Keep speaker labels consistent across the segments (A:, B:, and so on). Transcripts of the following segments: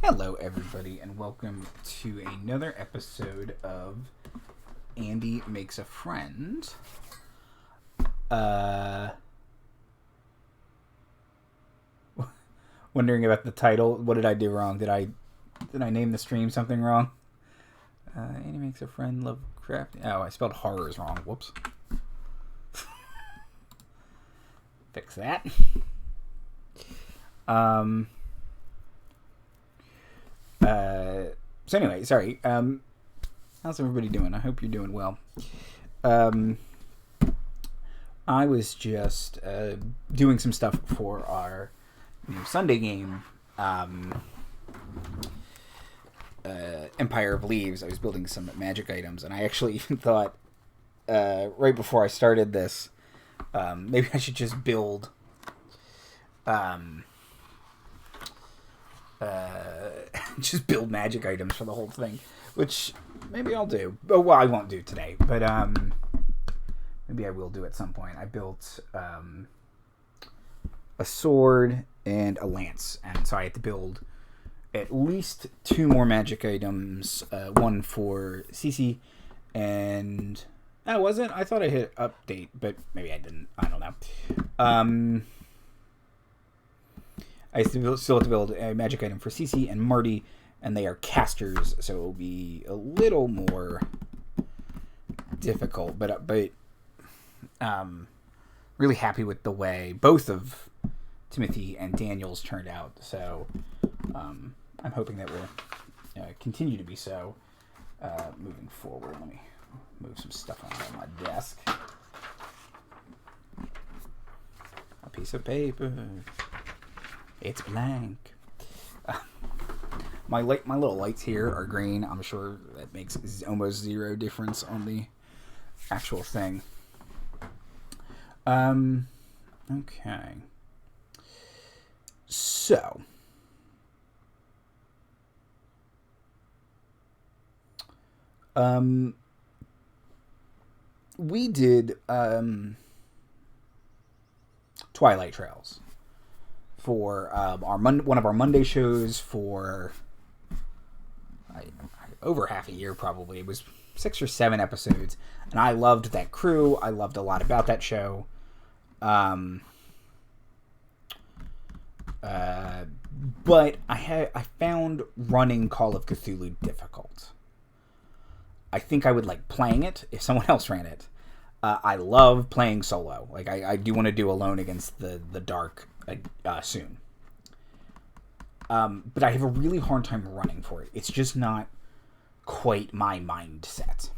A: Hello, everybody, and welcome to another episode of Andy Makes a Friend. Wondering about the title. What did I do wrong? Did I name the stream something wrong? Andy Makes a Friend, Lovecraftian. Oh, I spelled horrors wrong. Whoops. Fix that. So anyway, sorry. How's everybody doing? I hope you're doing well. I was just doing some stuff for our Sunday game, Empire of Leaves. I was building some magic items, and I actually even thought right before I started this, maybe I should just build magic items for the whole thing, which maybe I'll do. Oh, well, I won't do today, but maybe I will do at some point. I built a sword and a lance, and so I had to build at least 2 more magic items, one for Cece, and that wasn't. I thought I hit update, but maybe I didn't. I don't know. I still have to build a magic item for Cece and Marty, and they are casters, so it will be a little more difficult. But really happy with the way both of Timothy and Daniel's turned out. So I'm hoping that will continue to be so moving forward. Let me move some stuff on my desk. A piece of paper. It's blank. My little lights here are green. I'm sure that makes almost zero difference on the actual thing. Okay. So. We did Twilight Trails for one of our Monday shows for over half a year, probably. It was 6 or 7 episodes, and I loved that crew. I loved a lot about that show. But I found running Call of Cthulhu difficult. I think I would like playing it if someone else ran it. I love playing solo. Like I do want to do Alone Against the Dark soon. But I have a really hard time running for it. It's just not quite my mindset.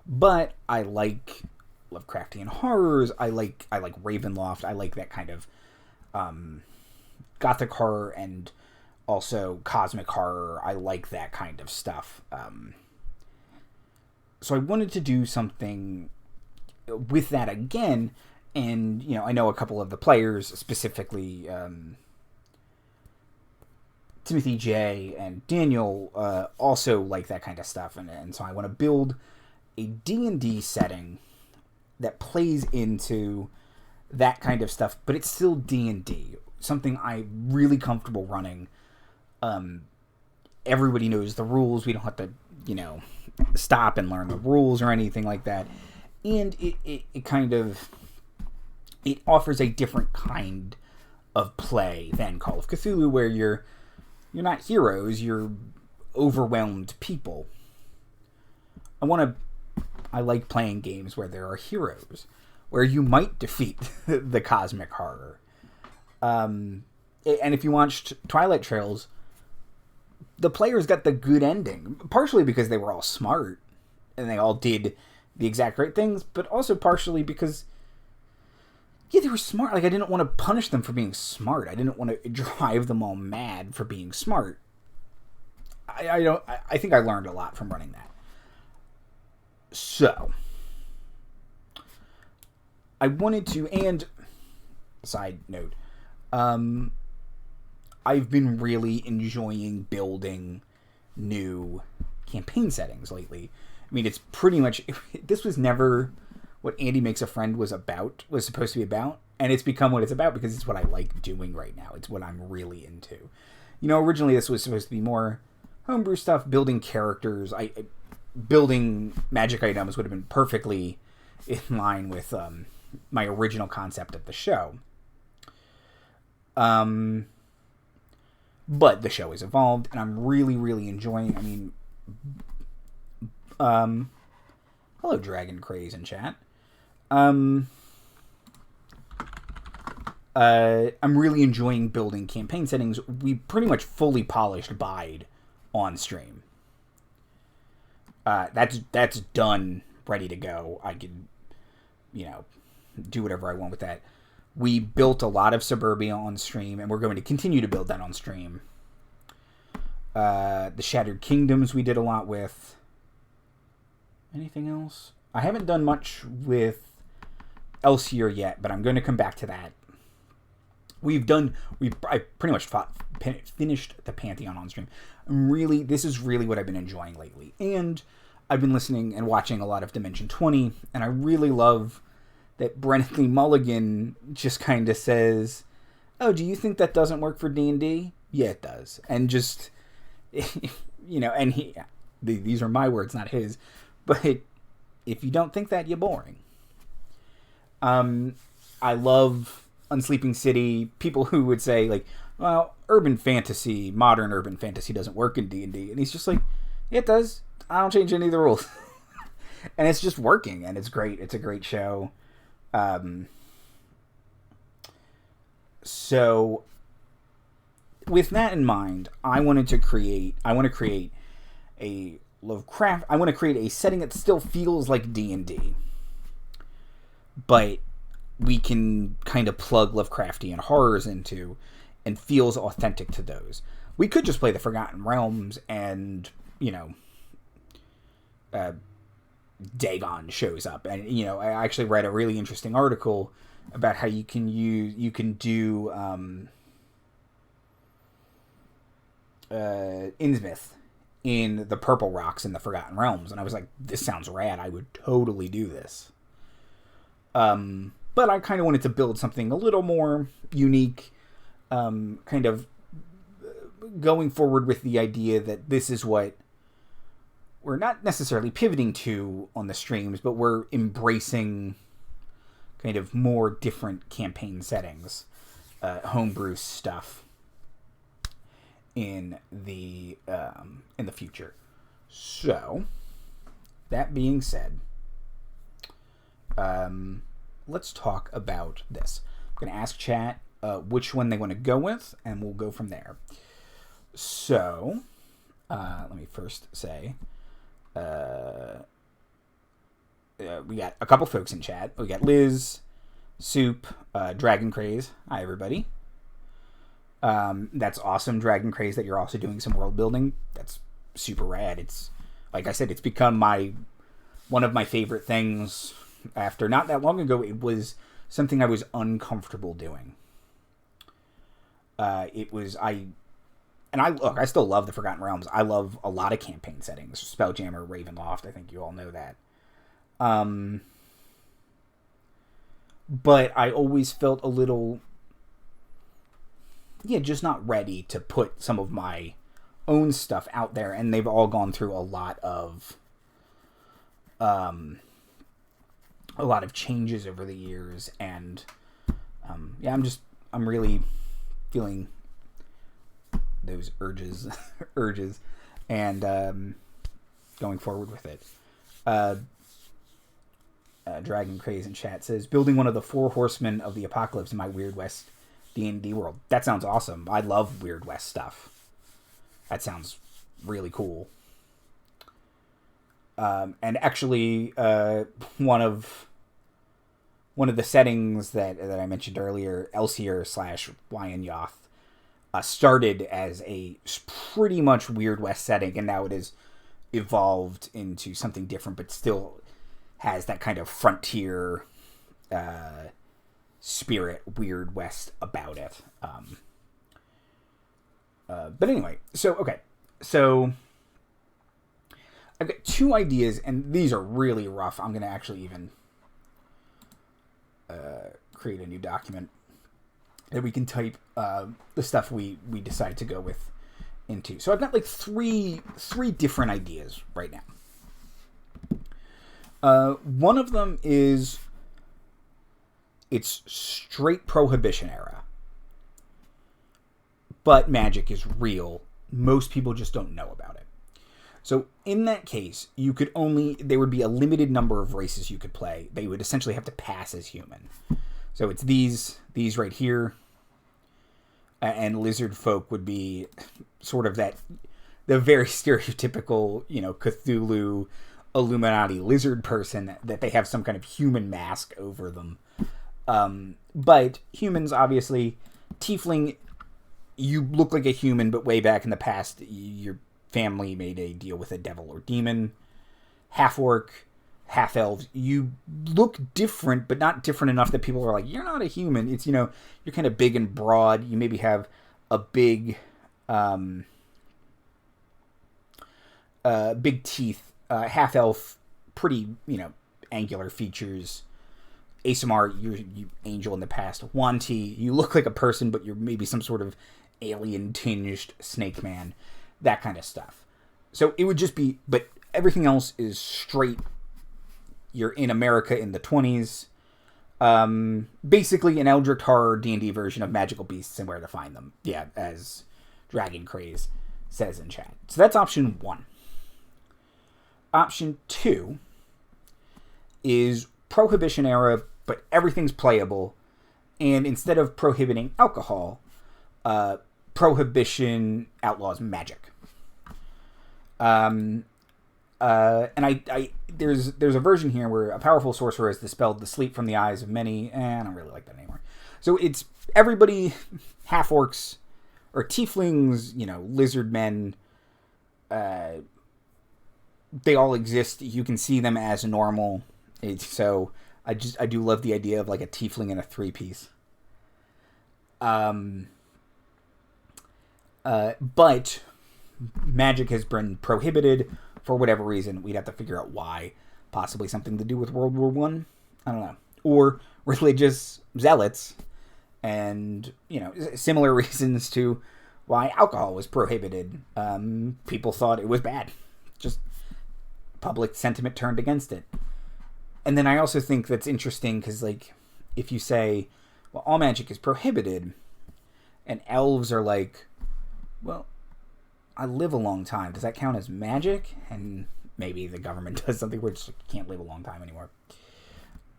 A: But I like Lovecraftian horrors. I like Ravenloft. I like that kind of gothic horror and also cosmic horror. I like that kind of stuff. So I wanted to do something with that again. And, I know a couple of the players, specifically Timothy J. and Daniel, also like that kind of stuff. And so I want to build a D&D setting that plays into that kind of stuff, but it's still D&D. Something I'm really comfortable running. Everybody knows the rules. We don't have to, stop and learn the rules or anything like that. And it kind of... it offers a different kind of play than Call of Cthulhu, where you're not heroes, you're overwhelmed people. I like playing games where there are heroes, where you might defeat the cosmic horror. And if you watched Twilight Trails, the players got the good ending, partially because they were all smart and they all did the exact right things, but also partially because they were smart. Like, I didn't want to punish them for being smart. I didn't want to drive them all mad for being smart. I think I learned a lot from running that. So, I wanted to, and side note, I've been really enjoying building new campaign settings lately. I mean, it's pretty much, this was never what Andy Makes a Friend was supposed to be about, and it's become what it's about because it's what I like doing right now. It's what I'm really into. Originally this was supposed to be more homebrew stuff, building characters. Building magic items would have been perfectly in line with my original concept of the show. But the show has evolved, and I'm really, really enjoying. Hello, Dragon Craze in chat. I'm really enjoying building campaign settings. We pretty much fully polished Bide on stream. That's done, ready to go. I can, do whatever I want with that. We built a lot of Suburbia on stream, and we're going to continue to build that on stream. The Shattered Kingdoms we did a lot with. Anything else? I haven't done much with Elsevier yet, but I'm going to come back to that. I pretty much finished the Pantheon on stream. This is really what I've been enjoying lately. And I've been listening and watching a lot of Dimension 20, and I really love that Brennan Mulligan just kind of says, "Oh, do you think that doesn't work for D&D? Yeah, it does." And just, and these are my words, not his, but if you don't think that, you're boring. I love Unsleeping City. People who would say, like, well, modern urban fantasy doesn't work in D&D. And he's just like, yeah, it does. I don't change any of the rules. And it's just working, and it's great. It's a great show. So with that in mind, I want to create a Lovecraft. I want to create a setting that still feels like D&D, but we can kind of plug Lovecraftian horrors into and feels authentic to those. We could just play the Forgotten Realms and, Dagon shows up. And, I actually read a really interesting article about how you can do Innsmouth in the Purple Rocks in the Forgotten Realms. And I was like, this sounds rad. I would totally do this. But I kind of wanted to build something a little more unique, kind of going forward with the idea that this is what we're not necessarily pivoting to on the streams, but we're embracing kind of more different campaign settings, homebrew stuff in the future. So, that being said, let's talk about this. I'm going to ask chat which one they want to go with, and we'll go from there. So, let me first say, we got a couple folks in chat. We got Liz, Soup, Dragon Craze. Hi, everybody. That's awesome, Dragon Craze, that you're also doing some world building. That's super rad. It's, like I said, it's become one of my favorite things. After not that long ago, it was something I was uncomfortable doing. I still love the Forgotten Realms. I love a lot of campaign settings. Spelljammer, Ravenloft, I think you all know that. But I always felt a little, just not ready to put some of my own stuff out there. And they've all gone through a lot of changes over the years. And, I'm really feeling those urges and going forward with it. Dragon Craze in chat says, building one of the 4 horsemen of the apocalypse in my Weird West D&D world. That sounds awesome. I love Weird West stuff. That sounds really cool. And actually, one of the settings that I mentioned earlier, Elsevier / Wyan Yoth, started as a pretty much Weird West setting, and now it has evolved into something different, but still has that kind of frontier spirit, Weird West about it. But anyway, so I've got 2 ideas, and these are really rough. I'm going to actually even create a new document that we can type the stuff we decide to go with into. So I've got like three different ideas right now. One of them is it's straight Prohibition era, but magic is real. Most people just don't know about it. So in that case, there would be a limited number of races you could play. They would essentially have to pass as human. So it's these right here, and lizard folk would be sort of the very stereotypical, Cthulhu, Illuminati lizard person, that they have some kind of human mask over them. But humans, obviously, tiefling, you look like a human, but way back in the past, your family made a deal with a devil or demon. Half-orc, half-elves, you look different, but not different enough that people are like, you're not a human. It's, you're kind of big and broad. You maybe have a big teeth. Half-elf, pretty, angular features. ASMR, you angel in the past. Wanti, you look like a person, but you're maybe some sort of alien-tinged snake man. That kind of stuff. So it would just be, but everything else is straight. You're in America in the 20s. Basically an Eldritch Horror D&D version of Magical Beasts and Where to Find Them. Yeah, as Dragon Craze says in chat. So that's option 1. Option 2 is Prohibition era, but everything's playable. And instead of prohibiting alcohol, Prohibition outlaws magic. And there's a version here where a powerful sorcerer has dispelled the sleep from the eyes of many, and I don't really like that anymore. So it's everybody, half-orcs, or tieflings, lizard men, they all exist. You can see them as normal. So I do love the idea of like a tiefling in a 3-piece. But magic has been prohibited for whatever reason. We'd have to figure out why. Possibly something to do with World War I. I don't know. Or religious zealots. And, similar reasons to why alcohol was prohibited. People thought it was bad. Just public sentiment turned against it. And then I also think that's interesting because, like, if you say, well, all magic is prohibited, and elves are like, well, I live a long time. Does that count as magic? And maybe the government does something where you can't live a long time anymore.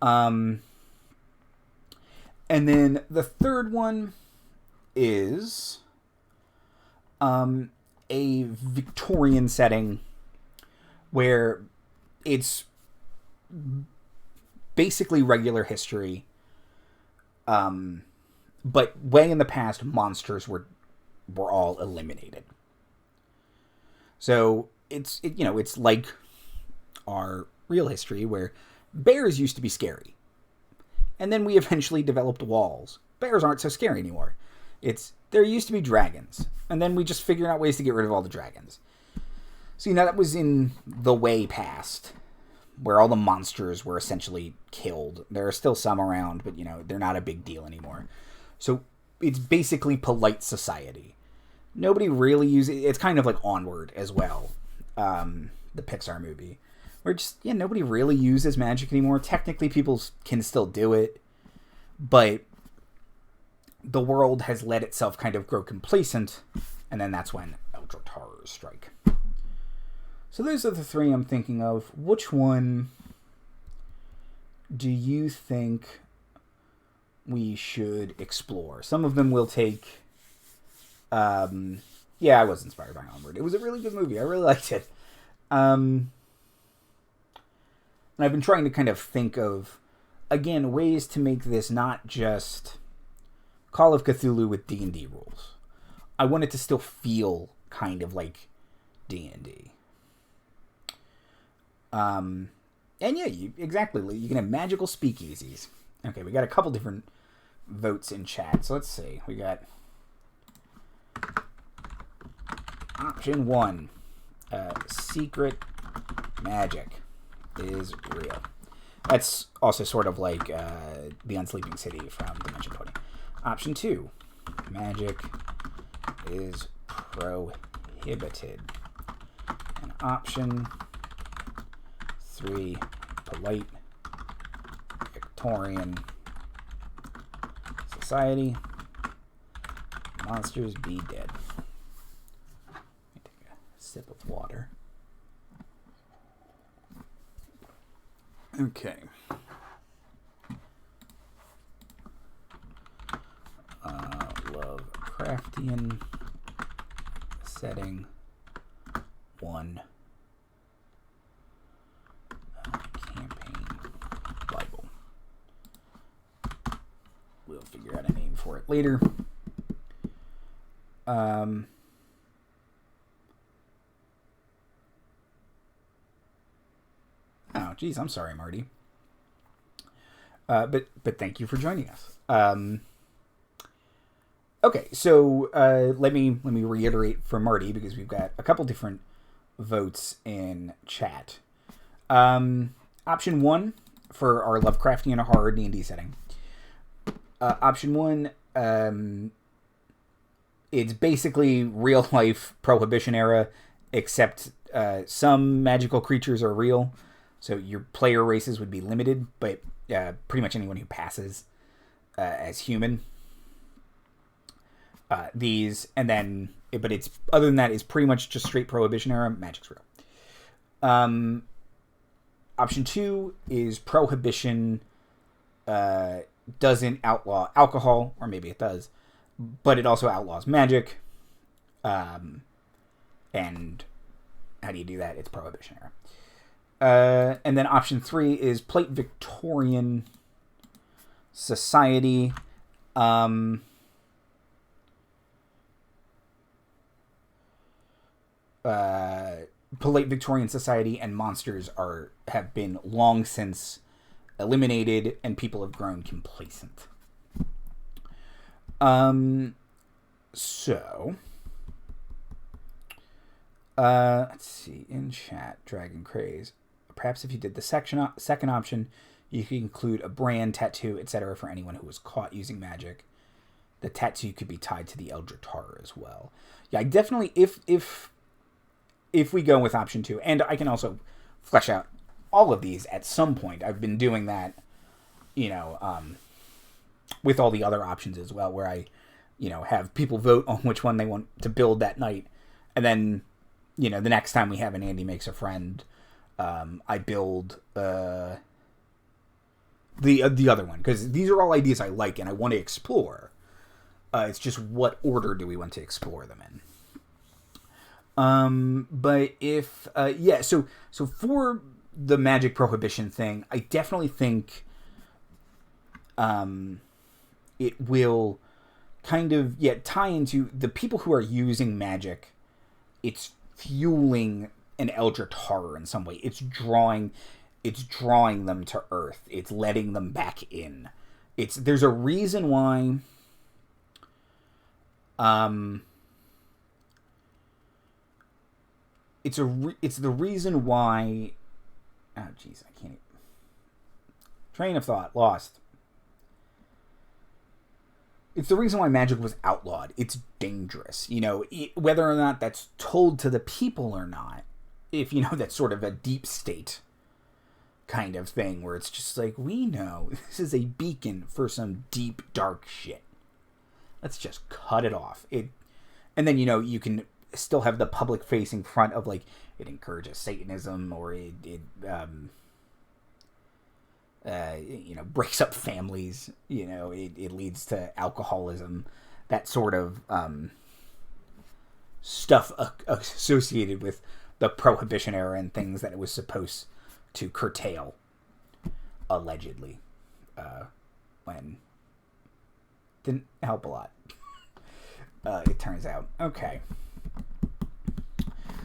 A: And then the third one is a Victorian setting where it's basically regular history. But way in the past, monsters were all eliminated. So it's like our real history where bears used to be scary. And then we eventually developed walls. Bears aren't so scary anymore. There used to be dragons. And then we just figured out ways to get rid of all the dragons. So, that was in the way past, where all the monsters were essentially killed. There are still some around, but, they're not a big deal anymore. So it's basically polite society. Nobody really uses... It's kind of like Onward as well, the Pixar movie. Where just, nobody really uses magic anymore. Technically, people can still do it. But the world has let itself kind of grow complacent. And then that's when Eldritch Horrors strike. So those are the three I'm thinking of. Which one do you think we should explore? Some of them will take... yeah, I was inspired by Onward. It was a really good movie. I really liked it. And I've been trying to kind of think of, again, ways to make this not just Call of Cthulhu with D&D rules. I want it to still feel kind of like D&D. And yeah, exactly. You can have magical speakeasies. Okay, we got a couple different votes in chat. So let's see. We got option 1. Secret magic is real. That's also sort of like the Unsleeping City from Dimension 20. Option 2. Magic is prohibited. prohibited. And option 3, polite Victorian society. Monsters be dead. Let me take a sip of water. Okay. Lovecraftian setting 1 campaign Bible. We'll figure out a name for it later. Oh, geez, I'm sorry, Marty. But thank you for joining us. Okay, so let me reiterate for Marty, because we've got a couple different votes in chat. Option 1 for our Lovecraftian horror D&D setting. Option 1, it's basically real life Prohibition era, except some magical creatures are real, so your player races would be limited, but pretty much anyone who passes as human. But it's other than that, it's pretty much just straight Prohibition era. Magic's real. Option 2 is Prohibition doesn't outlaw alcohol, or maybe it does, but it also outlaws magic. And how do you do that? It's Prohibition era. And then option 3 is Plate Victorian society. Polite Victorian society and monsters have been long since eliminated, and people have grown complacent. So let's see, in chat, Dragon Craze. Perhaps if you did the second option, you could include a brand, tattoo, etc. for anyone who was caught using magic. The tattoo could be tied to the Eldritch Horror as well. Yeah, I definitely, if we go with option 2, and I can also flesh out all of these at some point. I've been doing that, with all the other options as well, where I, have people vote on which one they want to build that night. And then, the next time we have an Andy Makes a Friend, I build the other one. Because these are all ideas I like and I want to explore. It's just what order do we want to explore them in? But if, so for the magic prohibition thing, I definitely think, it will kind of, tie into the people who are using magic. It's fueling an eldritch horror in some way. It's drawing them to Earth. It's letting them back in. There's a reason why, it's the reason why. Oh, jeez, I can't. Train of thought lost. It's the reason why magic was outlawed. It's dangerous, whether or not that's told to the people or not. If that's sort of a deep state kind of thing, where it's just like, we know this is a beacon for some deep dark shit. Let's just cut it off. And then you can still have the public facing front of like it encourages Satanism, or it breaks up families. It leads to alcoholism, that sort of stuff associated with the Prohibition era and things that it was supposed to curtail, allegedly, when didn't help a lot. It turns out. Okay.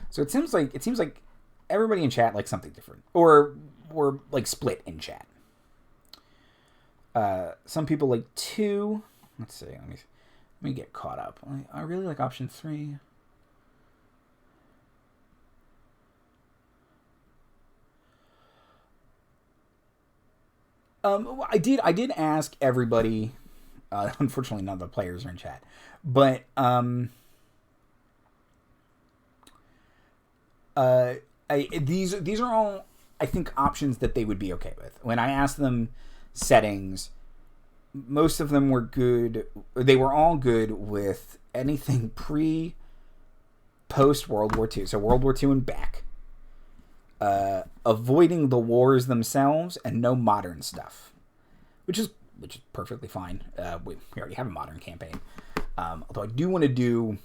A: So it seems like everybody in chat likes something different, or like split in chat. Some people like 2. Let's see. Let me get caught up. I really like option 3. I did ask everybody. Unfortunately, none of the players are in chat, but These are all, I think, options that they would be okay with. When I asked them settings, most of them were good. They were all good with anything post World War II. So World War II and back. Avoiding the wars themselves and no modern stuff, which is perfectly fine. We already have a modern campaign. Although I do want to do,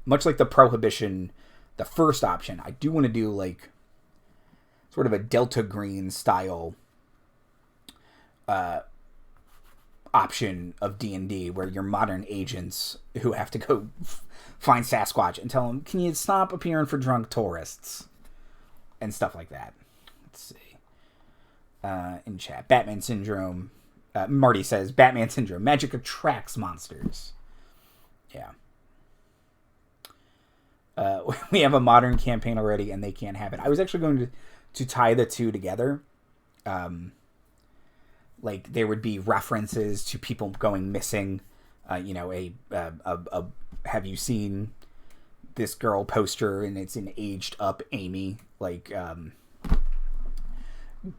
A: much like the Prohibition, the first option, I do want to do like sort of a Delta Green style option of D&D where you're modern agents who have to go find Sasquatch and tell him, can you stop appearing for drunk tourists? And stuff like that. Let's see. In chat, Batman Syndrome. Marty says, Batman Syndrome. Magic attracts monsters. Yeah. We have a modern campaign already, and they can't have it. I was actually going to tie the two together. Like, there would be references to people going missing. Have you seen this girl poster, and it's an aged up Amy, like,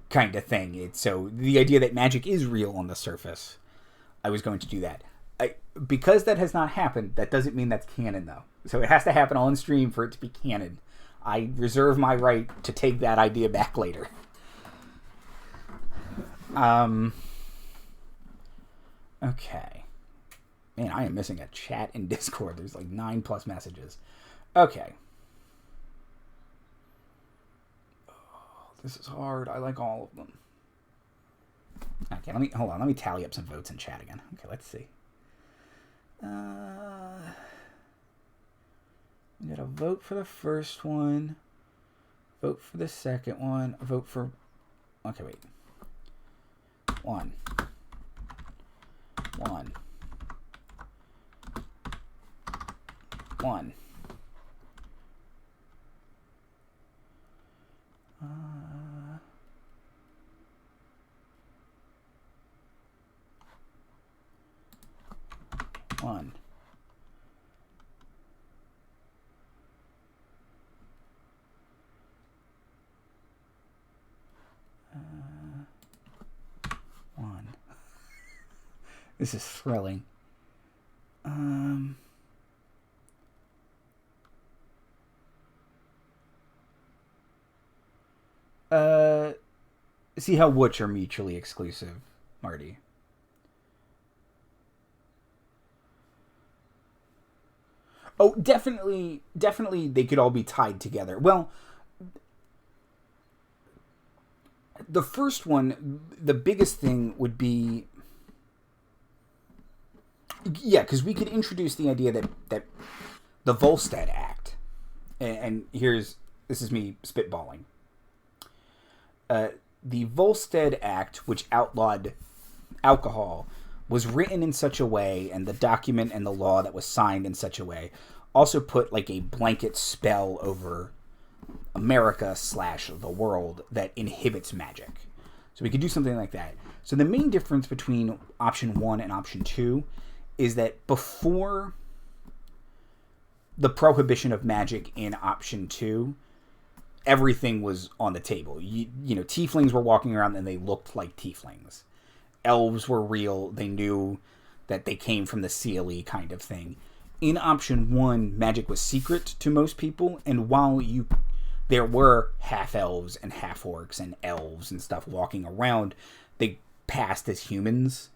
A: kind of thing. So the idea that magic is real on the surface, I was going to do that. Because that has not happened, that doesn't mean that's canon, though. So it has to happen on stream for it to be canon. I reserve my right to take that idea back later. Okay. Man, I am missing a chat in Discord. There's like 9+ messages. Okay. Oh, this is hard. I like all of them. Okay, let me tally up some votes in chat again. Okay, let's see. We got a vote for the first one. Vote for the second one. Vote for... Okay, wait. One. This is thrilling. See how which are mutually exclusive, Marty. Oh, definitely they could all be tied together. Well, the first one, the biggest thing would be... Yeah, because we could introduce the idea that the Volstead Act, and this is me spitballing. The Volstead Act, which outlawed alcohol, was written in such a way, and the document and the law that was signed in such a way, also put like a blanket spell over America / the world that inhibits magic. So we could do something like that. So the main difference between option 1 and option 2 is that before the prohibition of magic in option 2, everything was on the table. You know, tieflings were walking around and they looked like tieflings. Elves were real. They knew that they came from the CLE kind of thing. In option 1, magic was secret to most people, and while there were half-elves and half-orcs and elves and stuff walking around, they passed as humans.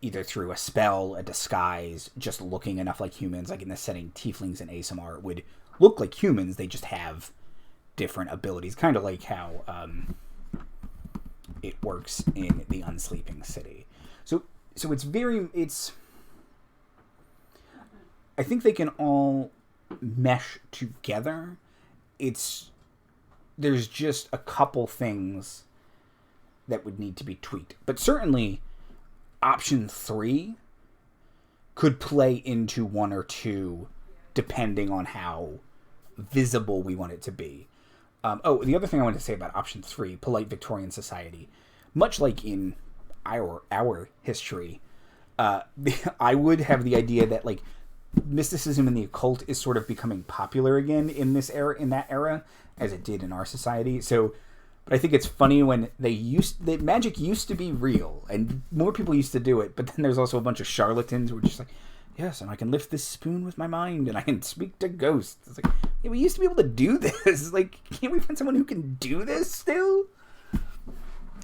A: Either through a spell, a disguise, just looking enough like humans. Like in the setting, tieflings and ASMR would look like humans. They just have different abilities. Kind of like how it works in the Unsleeping City. So it's... I think they can all mesh together. There's just a couple things that would need to be tweaked. But certainly... Option 3 could play into 1 or 2 depending on how visible we want it to be. The other thing I wanted to say about option 3, polite Victorian society, much like in our history, I would have the idea that like mysticism and the occult is sort of becoming popular again in that era, as it did in our society. So, but I think it's funny when magic used to be real and more people used to do it, but then there's also a bunch of charlatans who are just like, yes, and I can lift this spoon with my mind and I can speak to ghosts. It's like, yeah, we used to be able to do this. Like, can't we find someone who can do this still?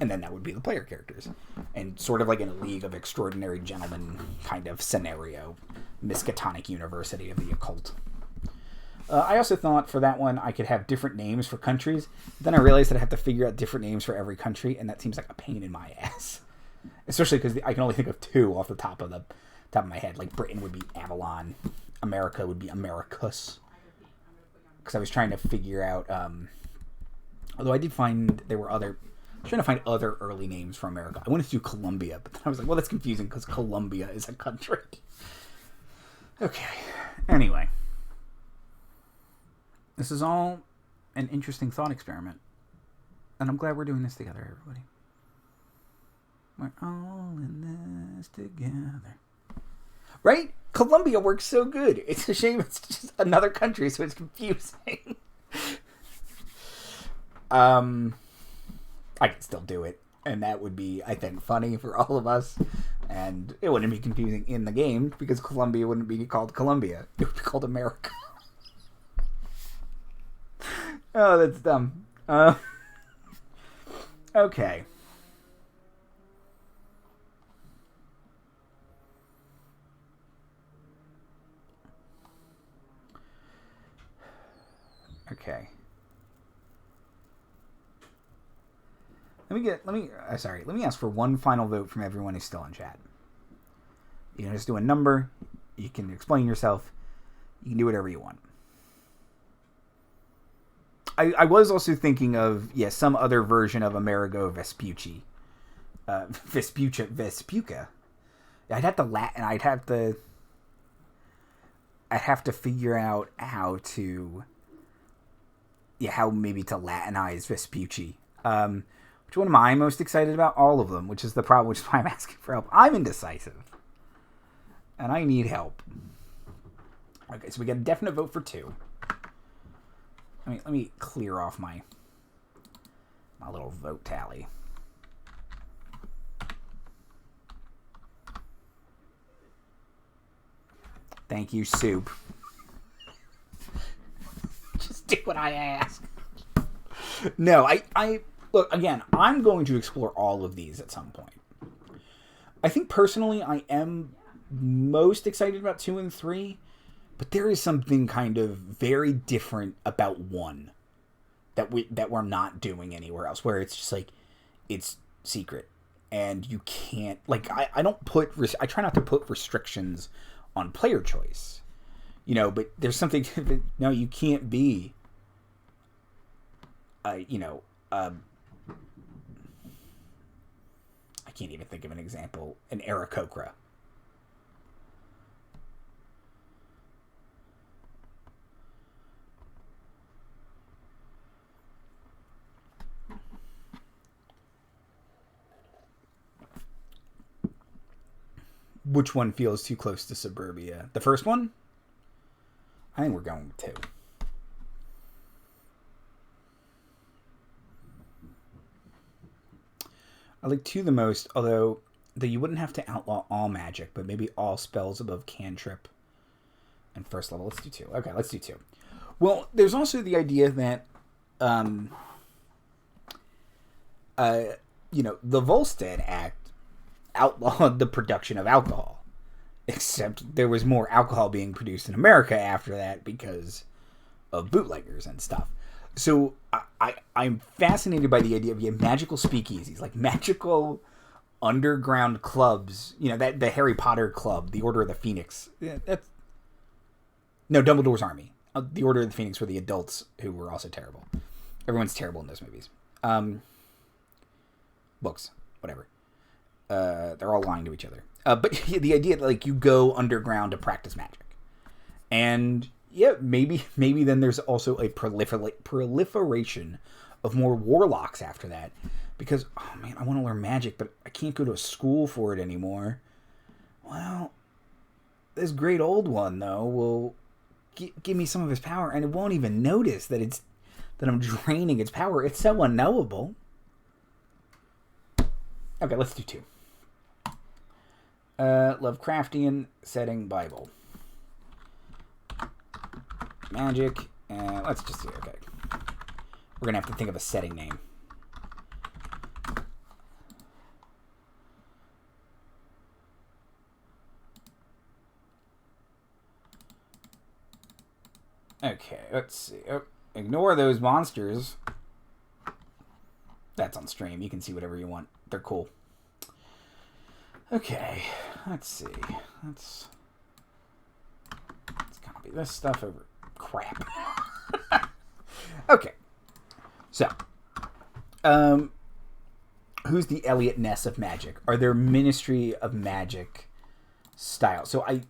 A: And then that would be the player characters. And sort of like in a League of Extraordinary Gentlemen kind of scenario. Miskatonic University of the Occult. I also thought for that one I could have different names for countries. Then I realized that I have to figure out different names for every country, and that seems like a pain in my ass. Especially because I can only think of 2 off the top of my head. Like Britain would be Avalon. America would be Americus. Because I was trying to figure out... although I did find there were other... I was trying to find other early names for America. I wanted to do Colombia, but then I was like, well, that's confusing because Colombia is a country. Okay. Anyway. This is all an interesting thought experiment. And I'm glad we're doing this together, everybody. We're all in this together. Right? Colombia works so good. It's a shame it's just another country, so it's confusing. I could still do it. And that would be, I think, funny for all of us. And it wouldn't be confusing in the game because Colombia wouldn't be called Colombia. It would be called America. Oh, that's dumb. Okay. Okay. Let me ask for one final vote from everyone who's still in chat. You can just do a number. You can explain yourself. You can do whatever you want. I was also thinking of, some other version of Amerigo Vespucci. Vespuca. I'd have to figure out how maybe to Latinize Vespucci. Which one am I most excited about? All of them, which is the problem, which is why I'm asking for help. I'm indecisive. And I need help. Okay, so we got a definite vote for 2. Let me clear off my little vote tally. Thank you, Soup. Just do what I ask. No, I look, again, I'm going to explore all of these at some point. I think personally I am most excited about 2 and 3, but there is something kind of very different about 1 that we're not doing anywhere else, where it's just like, it's secret and you can't, like, I try not to put restrictions on player choice, but there's something, no, you can't be, I can't even think of an example, an Aarakocra. Which one feels too close to suburbia? The first one? I think we're going with 2. I like 2 the most, although you wouldn't have to outlaw all magic, but maybe all spells above cantrip and first level. Let's do 2. Okay, let's do 2. Well, there's also the idea that, the Volstead Act outlawed the production of alcohol, except there was more alcohol being produced in America after that because of bootleggers and stuff. So I'm fascinated by the idea of magical speakeasies, like magical underground clubs. That the Harry Potter club, the Order of the Phoenix. No, Dumbledore's Army. The Order of the Phoenix were the adults who were also terrible. Everyone's terrible in those movies. Books, whatever. They're all lying to each other. But the idea that, like, you go underground to practice magic. And, yeah, maybe then there's also a proliferation of more warlocks after that. Because, oh man, I want to learn magic, but I can't go to a school for it anymore. Well, this great old one though will give me some of his power, and it won't even notice that I'm draining its power. It's so unknowable. Okay, let's do 2. Lovecraftian setting Bible. Magic. Let's just see. Okay. We're going to have to think of a setting name. Okay, let's see. Oh, ignore those monsters. That's on stream. You can see whatever you want. They're cool. Okay, let's see. Let's copy this stuff over. Crap. Okay. So, who's the Elliot Ness of magic? Are there Ministry of Magic style? So I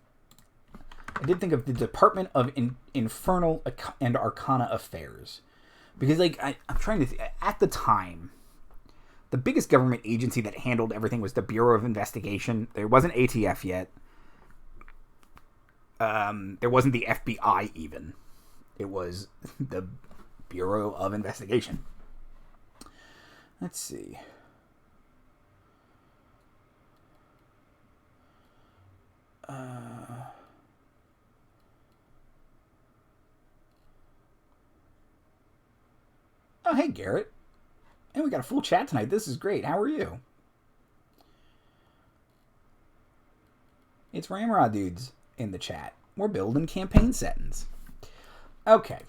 A: did think of the Department of Infernal and Arcana Affairs. Because, like, I'm trying to think. At the time, the biggest government agency that handled everything was the Bureau of Investigation. There wasn't ATF yet. There wasn't the FBI even. It was the Bureau of Investigation. Let's see. Oh, hey, Garrett. And we got a full chat tonight. This is great. How are you? It's Ramrod Dudes in the chat. We're building campaign settings. Okay.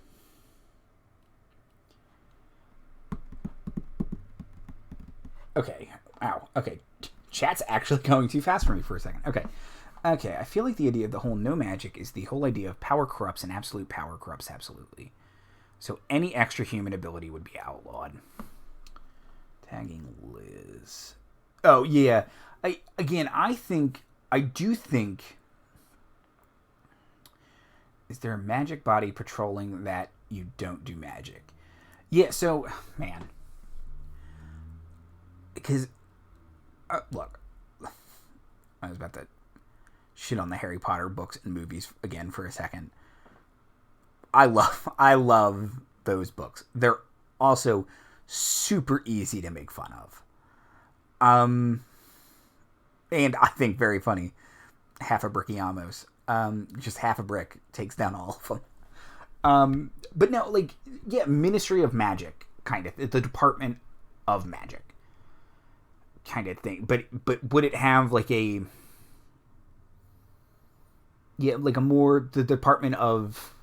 A: Okay. Ow. Okay. Chat's actually going too fast for me for a second. Okay. Okay. I feel like the idea of the whole no magic is the whole idea of power corrupts and absolute power corrupts absolutely. So any extra human ability would be outlawed. Tagging Liz. Oh, yeah. I do think... Is there a magic body patrolling that you don't do magic? Yeah, so... Man. Because... look. I was about to shit on the Harry Potter books and movies again for a second. I love those books. They're also super easy to make fun of. And I think very funny. Half a brickiamos. Just half a brick takes down all of them. But no, like, yeah, Ministry of Magic, kind of. The Department of Magic. Kind of thing. But would it have, like, a... Yeah, like a more... The Department of...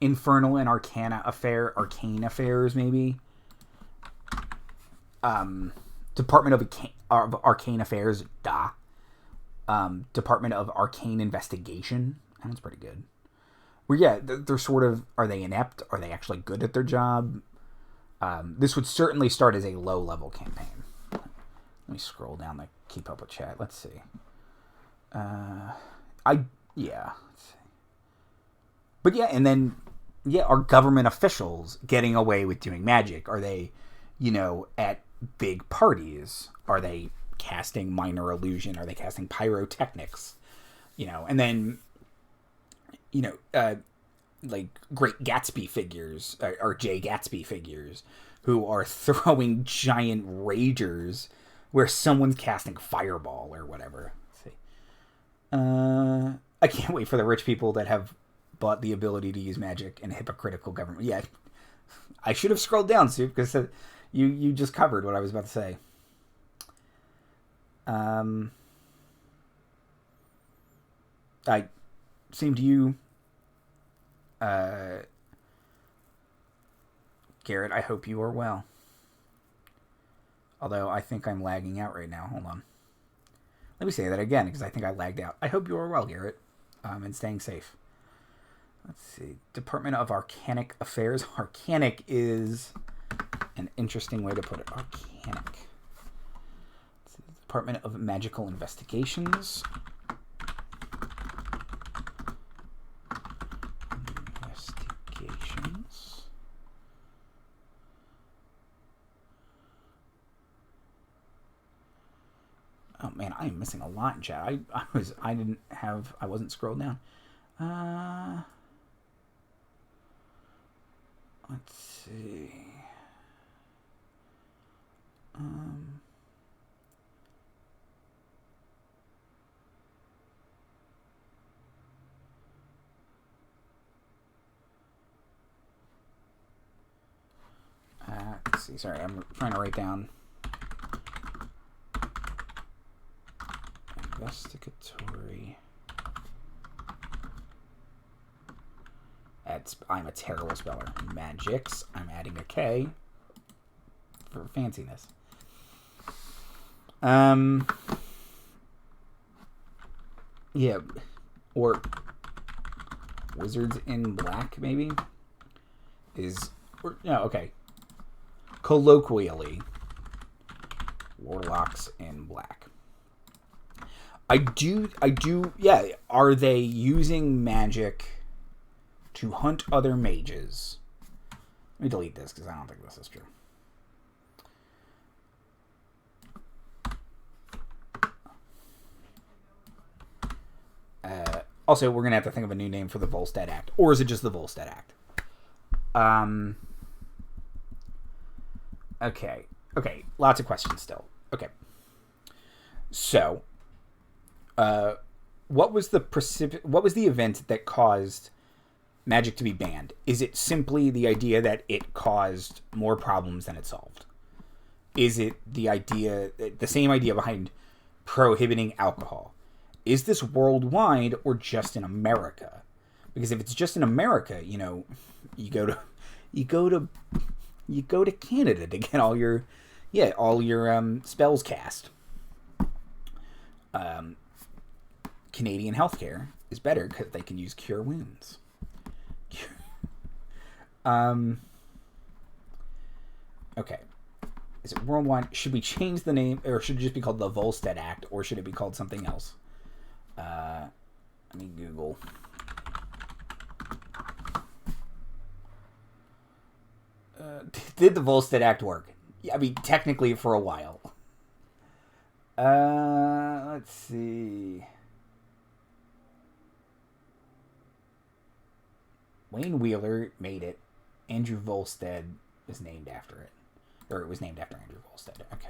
A: Infernal and Arcane Affairs, maybe. Department of Arcane Affairs, Department of Arcane Investigation. That's pretty good. Well, yeah, they're sort of... Are they inept? Are they actually good at their job? This would certainly start as a low-level campaign. Let me scroll down to keep up with chat. Let's see. Yeah. Let's see. But yeah, and then... Yeah, are government officials getting away with doing magic? Are they, at big parties? Are they casting minor illusion? Are they casting pyrotechnics? And then, like Great Gatsby figures, or Jay Gatsby figures, who are throwing giant ragers where someone's casting fireball or whatever. Let's see. I can't wait for the rich people that have bought the ability to use magic in a hypocritical government. Yeah, I should have scrolled down, Soup, because you just covered what I was about to say. Same to you, Garrett. I hope you are well. Although I think I'm lagging out right now. Hold on. Let me say that again, because I think I lagged out. I hope you are well, Garrett, and staying safe. Let's see. Department of Arcanic Affairs. Arcanic is an interesting way to put it. Arcanic. Department of Magical Investigations. Oh man, I am missing a lot in chat. I wasn't scrolled down. Let's see. Let's see. Sorry, I'm trying to write down. Investigatory. I'm a terrible speller. Magics. I'm adding a K for fanciness. Yeah, or Wizards in Black maybe okay. Colloquially, Warlocks in Black. I do. Yeah, are they using magic to hunt other mages? Let me delete this because I don't think this is true. Also, we're going to have to think of a new name for the Volstead Act. Or is it just the Volstead Act? Okay. Lots of questions still. Okay. So, what was the event that caused magic to be banned? Is it simply the idea that it caused more problems than it solved? Is it the same idea behind prohibiting alcohol? Is this worldwide or just in America? Because if it's just in America, you go to Canada to get all your spells cast. Canadian healthcare is better because they can use cure wounds. Okay. Is it worldwide? Should we change the name, or should it just be called the Volstead Act, or should it be called something else? Let me Google. Did the Volstead Act work? Yeah, I mean, technically for a while. Let's see. Wayne Wheeler made it. Andrew Volstead is named after it. Or it was named after Andrew Volstead. Okay.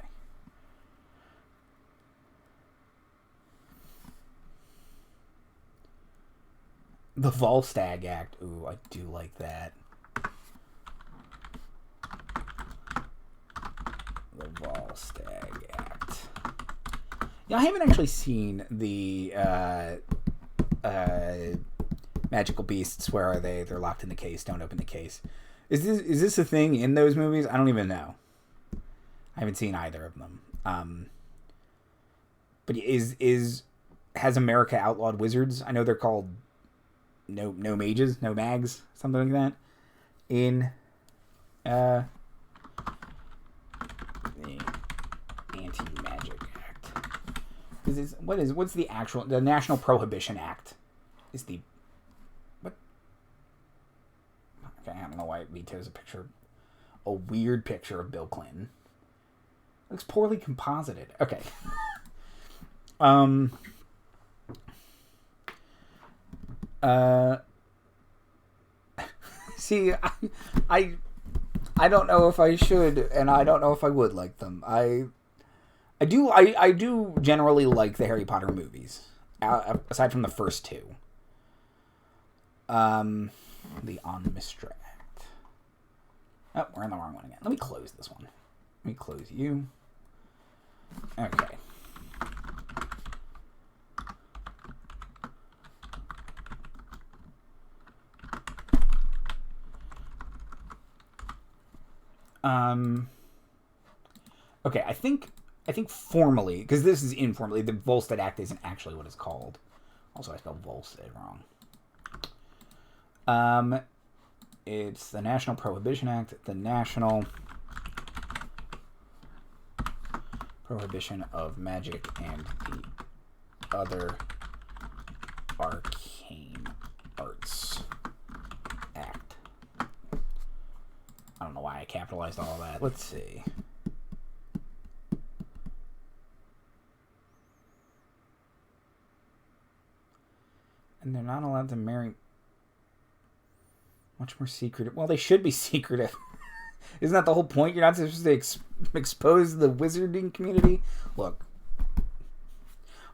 A: The Volstagg Act. Ooh, I do like that. The Volstagg Act. Yeah, I haven't actually seen the Magical Beasts. Where are they? They're locked in the case. Don't open the case. Is this a thing in those movies? I don't even know. I haven't seen either of them. But has America outlawed wizards? I know they're called no mages, no mags, something like that. In the Anti-Magic Act. What's the National Prohibition Act? Is the what? Okay, I don't know why it vetoes a weird picture of Bill Clinton. Looks poorly composited. Okay. See, I don't know if I should, and I don't know if I would like them. I do generally like the Harry Potter movies, aside from the first two. The On Mistra Act. Oh, we're in the wrong one again. Let me close this one. Let me close you. Okay. Okay, I think formally, because this is informally, the Volstead Act isn't actually what it's called. Also, I spelled Volstead wrong. It's the National Prohibition Act, the National Prohibition of Magic and the Other Arcane Arts Act. I don't know why I capitalized all that. Let's see. And they're not allowed to marry. Much more secretive. Well, they should be secretive. Isn't that the whole point? You're not supposed to expose the wizarding community? Look.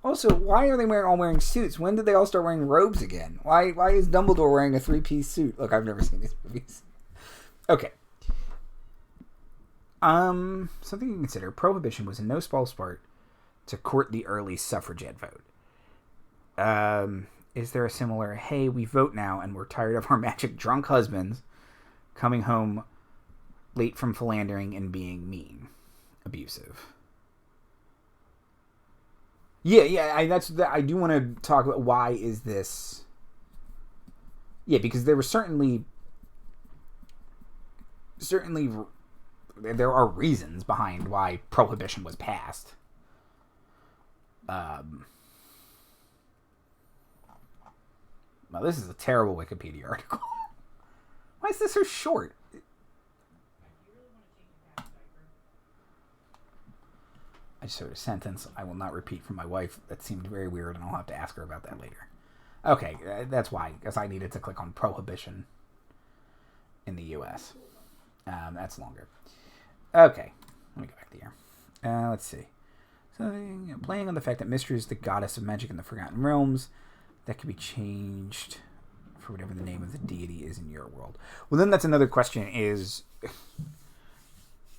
A: Also, why are they all wearing suits? When did they all start wearing robes again? Why is Dumbledore wearing a 3-piece suit? Look, I've never seen these movies. Okay. Something you can consider. Prohibition was a no small part to court the early suffragette vote. Is there a similar, hey, we vote now and we're tired of our magic drunk husbands coming home late from philandering and being mean, abusive? Yeah. I do want to talk about why is this. Yeah, because there was certainly there are reasons behind why prohibition was passed. Well, this is a terrible Wikipedia article. Why is this so short? I just heard a sentence I will not repeat from my wife that seemed very weird, and I'll have to ask her about that later. Okay, that's why, because I needed to click on prohibition in the U.S. That's longer. Okay, let me go back to here. Let's see. So, playing on the fact that Mystery is the goddess of magic in the Forgotten Realms, that can be changed for whatever the name of the deity is in your world. Well, then that's another question is...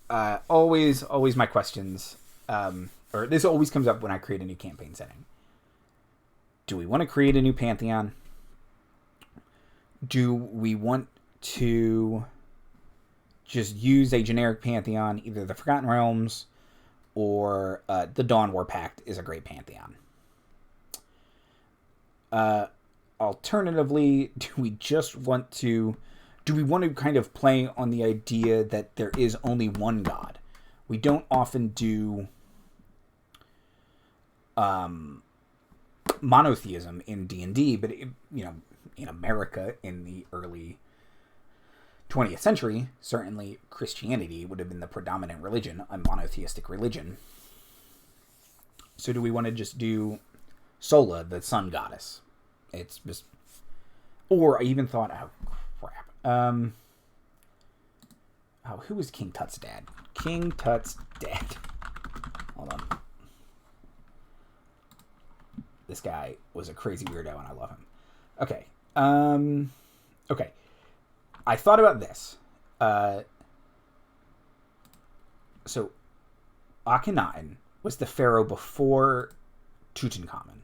A: always my questions... or this always comes up when I create a new campaign setting. Do we want to create a new pantheon? Do we want to just use a generic pantheon? Either the Forgotten Realms or the Dawn War Pact is a great pantheon. Alternatively, do we want to kind of play on the idea that there is only one god? We don't often do monotheism in D&D, but in America in the early 20th century, certainly Christianity would have been the predominant religion, a monotheistic religion. So do we want to just do Sola, the sun goddess? It's just... Or I even thought, oh, crap. Who was King Tut's dad? King Tut's dad. Hold on. This guy was a crazy weirdo, and I love him. Okay. Okay. I thought about this. So, Akhenaten was the pharaoh before Tutankhamun.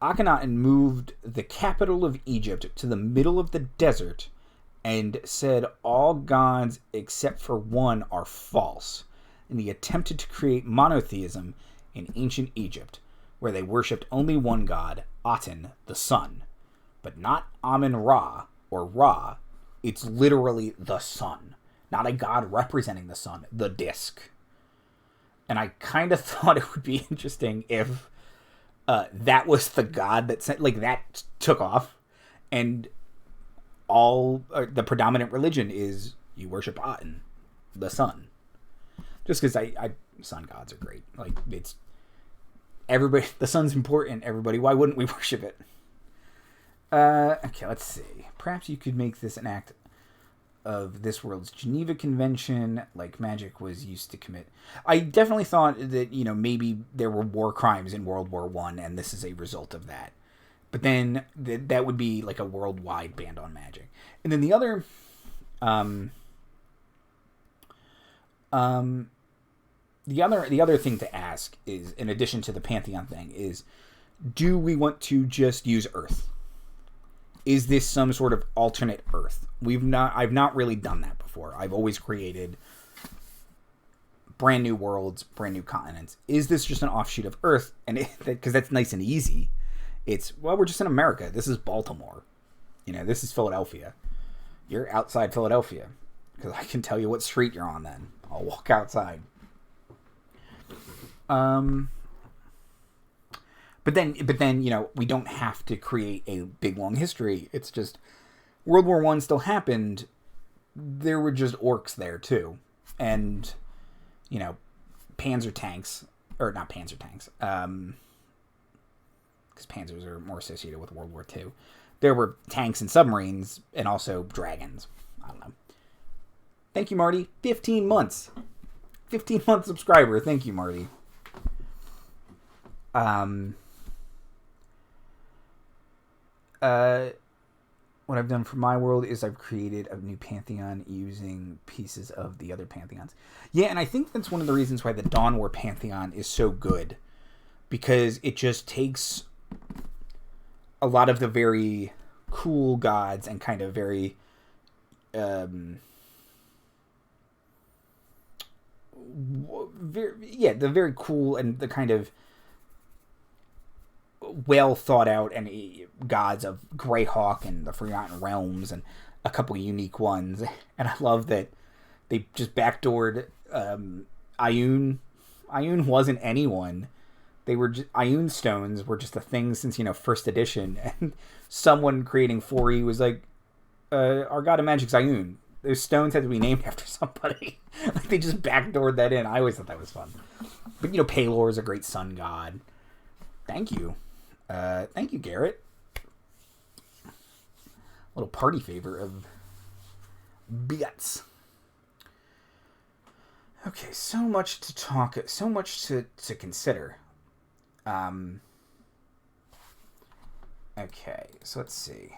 A: Akhenaten moved the capital of Egypt to the middle of the desert and said all gods except for one are false. And he attempted to create monotheism in ancient Egypt, where they worshipped only one god, Aten, the sun. But not Amun-Ra, or Ra. It's literally the sun. Not a god representing the sun, the disk. And I kind of thought it would be interesting if that was the god that sent, that took off, and the predominant religion is you worship Aten, the sun. Just because sun gods are great. It's everybody. The sun's important. Everybody. Why wouldn't we worship it? Okay, let's see. Perhaps you could make this an act of this world's Geneva Convention, like magic was used to commit. I definitely thought that, maybe there were war crimes in World War I, and this is a result of that. But then that would be like a worldwide ban on magic. And then the other... The other thing to ask is, in addition to the Pantheon thing, is do we want to just use Earth? Is this some sort of alternate Earth? I've not really done that before. I've always created brand new worlds, brand new continents. Is this just an offshoot of Earth? And because that's nice and easy. We're just in America. This is Baltimore. This is Philadelphia. You're outside Philadelphia. Because I can tell you what street you're on then. I'll walk outside. But then, we don't have to create a big, long history. It's just World War I still happened. There were just orcs there, too. And, panzer tanks. Or not panzer tanks. because panzers are more associated with World War II. There were tanks and submarines, and also dragons. I don't know. Thank you, Marty. 15 months. 15-month subscriber. Thank you, Marty. What I've done for my world is I've created a new pantheon using pieces of the other pantheons. Yeah, and I think that's one of the reasons why the Dawn War pantheon is so good. Because it just takes a lot of the very cool gods and kind of very... the very cool and the kind of well thought out and gods of Greyhawk and the Forgotten Realms and a couple unique ones. And I love that they just backdoored Ioun. Ioun wasn't anyone. They were just, Ioun stones were just a thing since, first edition. And someone creating 4E was like, our god of magic's Ioun. Those stones had to be named after somebody. Like, they just backdoored that in. I always thought that was fun. But, Pelor is a great sun god. Thank you. Thank you, Garrett. A little party favor of Bits. Okay, so much to talk, so much to consider. Okay, so let's see.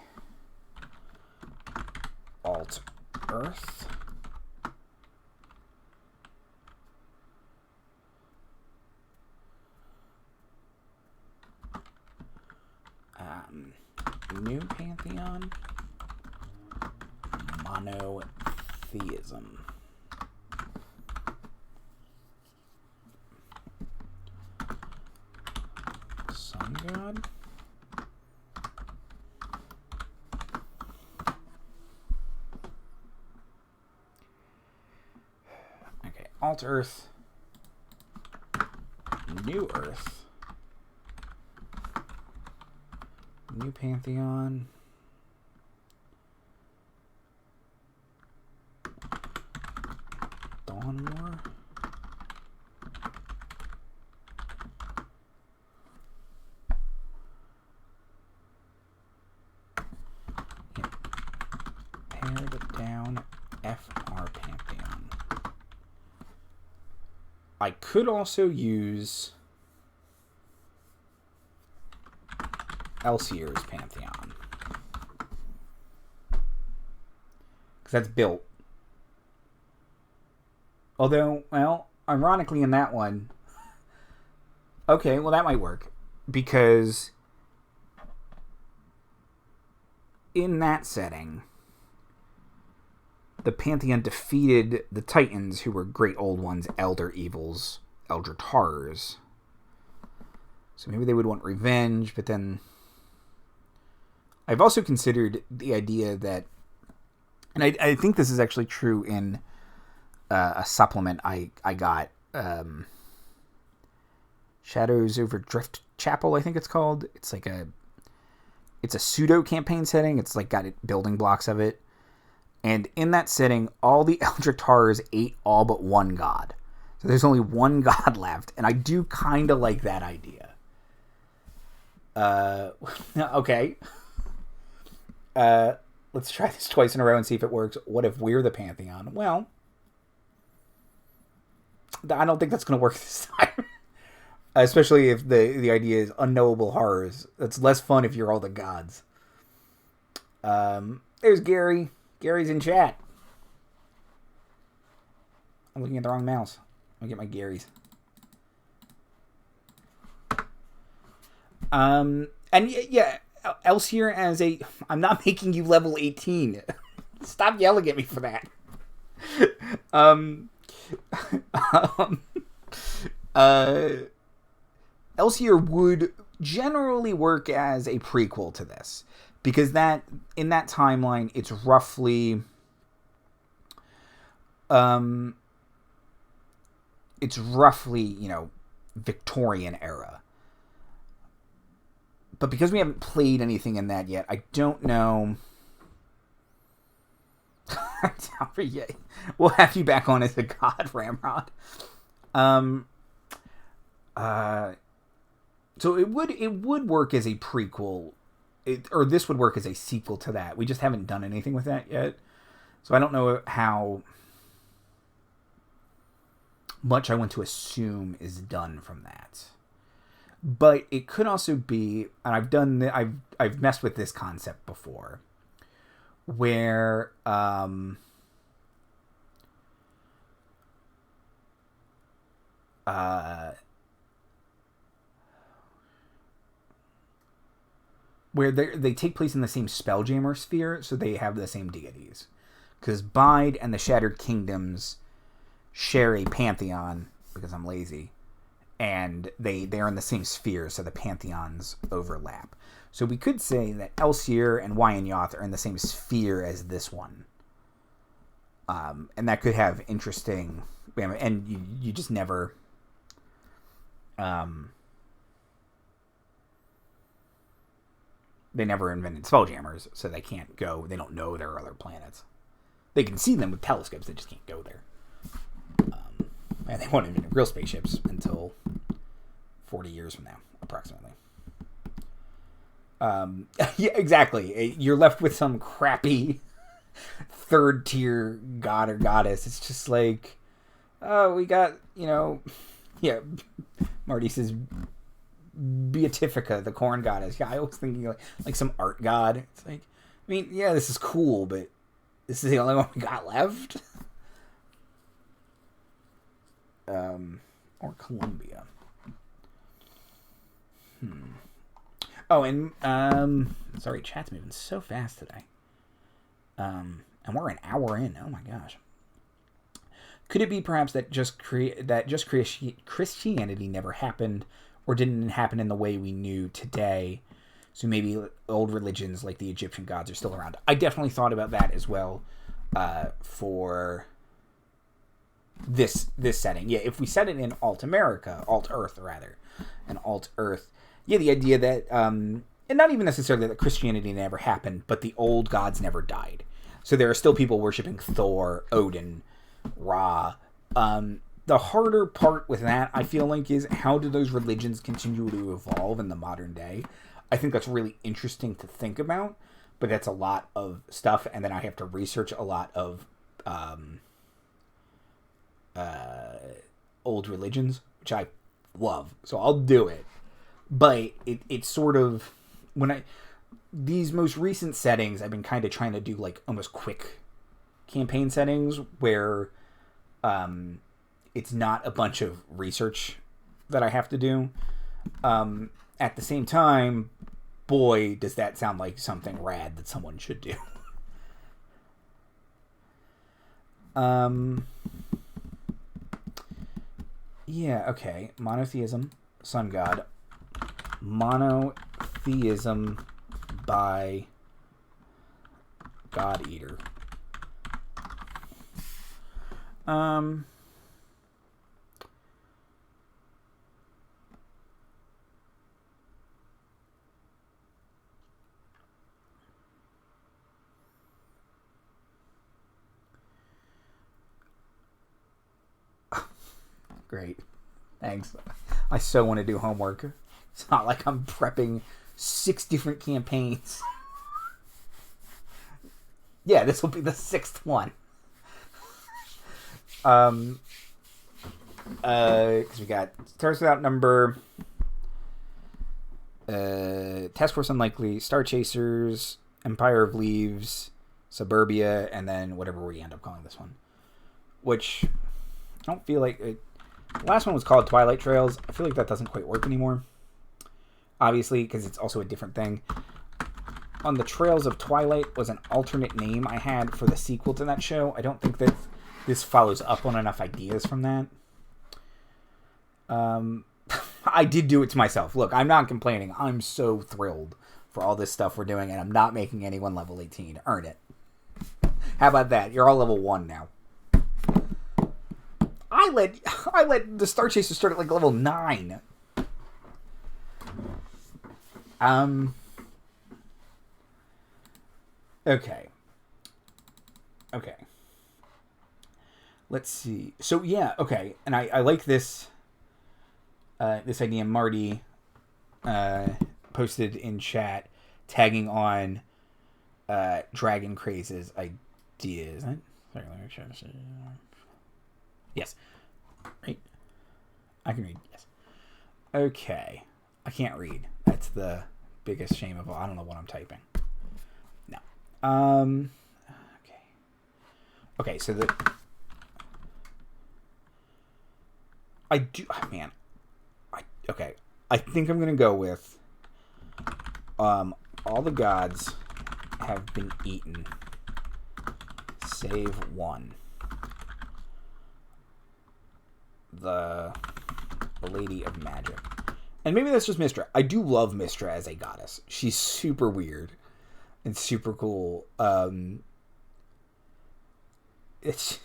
A: Alt Earth. New pantheon. Monotheism. Sun god. Okay, Alt Earth. New Earth. New pantheon. Dawn War. Yeah. Pared down FR pantheon. I could also use Elsier's pantheon, because that's built. Although, well, ironically in that one, okay, well that might work, because in that setting, the pantheon defeated the Titans, who were great old ones, Elder Evils, Eldritch Horrors. So maybe they would want revenge, but then I've also considered the idea that, and I think this is actually true in a supplement I got, Shadows over Drift Chapel, I think it's called. It's like it's a pseudo campaign setting. It's like got building blocks of it. And in that setting, all the Eldritch Horrors ate all but one god. So there's only one god left. And I do kind of like that idea. Okay. Let's try this twice in a row and see if it works. What if we're the Pantheon? Well, I don't think that's going to work this time. Especially if the idea is unknowable horrors. That's less fun if you're all the gods. There's Gary. Gary's in chat. I'm looking at the wrong mouse. I'll get my Garys. And yeah, Elsier as a... I'm not making you level 18. Stop yelling at me for that. Elsier would generally work as a prequel to this. Because that in that timeline, it's roughly... Victorian era. But because we haven't played anything in that yet, I don't know. We'll have you back on as a god, Ramrod. So it would work as a prequel, or this would work as a sequel to that. We just haven't done anything with that yet. So I don't know how much I want to assume is done from that. But it could also be, and I've messed with this concept before, where where they take place in the same Spelljammer sphere, so they have the same deities. Because Bide and the Shattered Kingdoms share a pantheon, because I'm lazy, and they're in the same sphere, so the pantheons overlap. So we could say that Elsyr and Wyanyoth are in the same sphere as this one. And that could have interesting... And you just never... They never invented Spelljammers, so they can't go... They don't know there are other planets. They can see them with telescopes, they just can't go there. And they won't invent real spaceships until 40 years from now, approximately. Yeah, exactly. You're left with some crappy third tier god or goddess. It's just like, oh, we got, yeah, Marty says Beatifica, the corn goddess. Yeah, I was thinking like some art god. It's like, I mean, yeah, this is cool, but this is the only one we got left. Or Columbia. Oh, and sorry, chat's moving so fast today. And we're an hour in. Oh my gosh. Could it be perhaps that Christianity never happened, or didn't happen in the way we knew today? So maybe old religions like the Egyptian gods are still around. I definitely thought about that as well. For this setting. Yeah, if we set it in Alt-Earth, yeah, the idea that, and not even necessarily that Christianity never happened, but the old gods never died. So there are still people worshipping Thor, Odin, Ra. The harder part with that, I feel like, is how do those religions continue to evolve in the modern day? I think that's really interesting to think about, but that's a lot of stuff, and then I have to research a lot of old religions, which I love, so I'll do it. But it's sort of, these most recent settings, I've been kind of trying to do like almost quick campaign settings where it's not a bunch of research that I have to do. At the same time, boy, does that sound like something rad that someone should do. Yeah, okay. Monotheism, sun god. Monotheism by God Eater. Great. Thanks. I so want to do homework. It's not like I'm prepping 6 different campaigns. Yeah, this will be the 6th one. Because we got Stars Without Number, Task Force Unlikely, Star Chasers, Empire of Leaves, Suburbia, and then whatever we end up calling this one. Which I don't feel like it. The last one was called Twilight Trails. I feel like that doesn't quite work anymore. Obviously, because it's also a different thing. On the Trails of Twilight was an alternate name I had for the sequel to that show. I don't think that this follows up on enough ideas from that. I did do it to myself. Look, I'm not complaining. I'm so thrilled for all this stuff we're doing, and I'm not making anyone level 18. Earn it. How about that? You're all level 1 now. I let the Star Chaser start at like level 9. Okay. Let's see. So yeah, okay. And I like this this idea, Marty. posted in chat, tagging on Dragon Craze's ideas. Sorry, let me try to see. Yes. Right? I can read, yes. Okay. I can't read. That's the biggest shame of all. I don't know what I'm typing. No. Okay. Okay, so I do... Oh, man. Okay. I think I'm going to go with... all the gods have been eaten. Save one. The Lady of Magic. And maybe that's just Mystra. I do love Mystra as a goddess. She's super weird and super cool. It's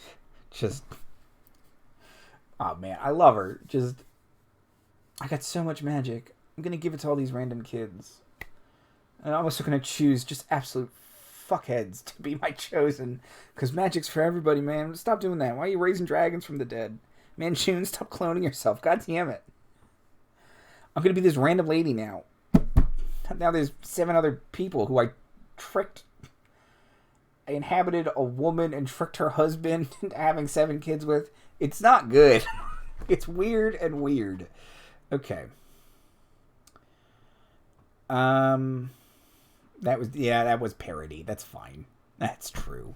A: just... Oh, man. I love her. Just... I got so much magic. I'm going to give it to all these random kids. And I'm also going to choose just absolute fuckheads to be my chosen. Because magic's for everybody, man. Stop doing that. Why are you raising dragons from the dead? Manchun, stop cloning yourself. God damn it. I'm going to be this random lady now. Now there's 7 other people who I tricked. I inhabited a woman and tricked her husband into having 7 kids with. It's not good. It's weird and weird. Okay. That was parody. That's fine. That's true.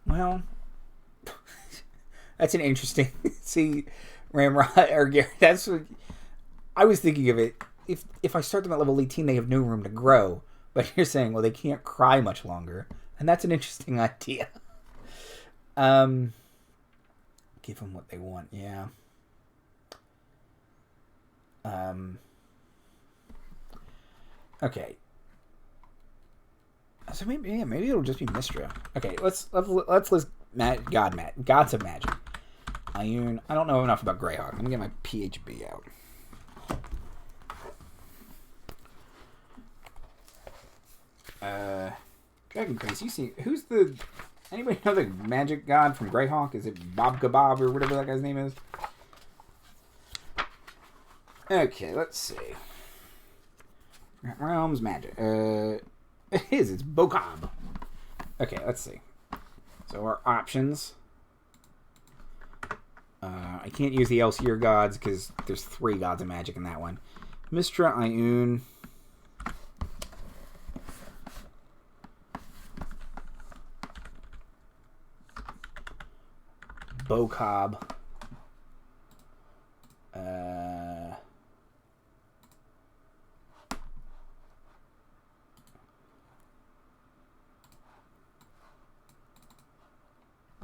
A: Well, that's an interesting... See, Ramrod, or Gary, that's what... I was thinking of it. If I start them at level 18, they have no room to grow. But you're saying, well, they can't cry much longer. And that's an interesting idea. Give them what they want, yeah. Okay. So maybe it'll just be Mystra. Okay, let's list gods of magic. Ioun. I don't know enough about Greyhawk. I'm gonna get my PHB out. Dragon Craze. You see, who's the... Anybody know the magic god from Greyhawk? Is it Bob Gabob or whatever that guy's name is? Okay, let's see. Realms magic. It is. It's Bokob. Okay, let's see. So our options. I can't use the Elsevier gods because there's 3 gods of magic in that one. Mystra, Ioun. Bokob.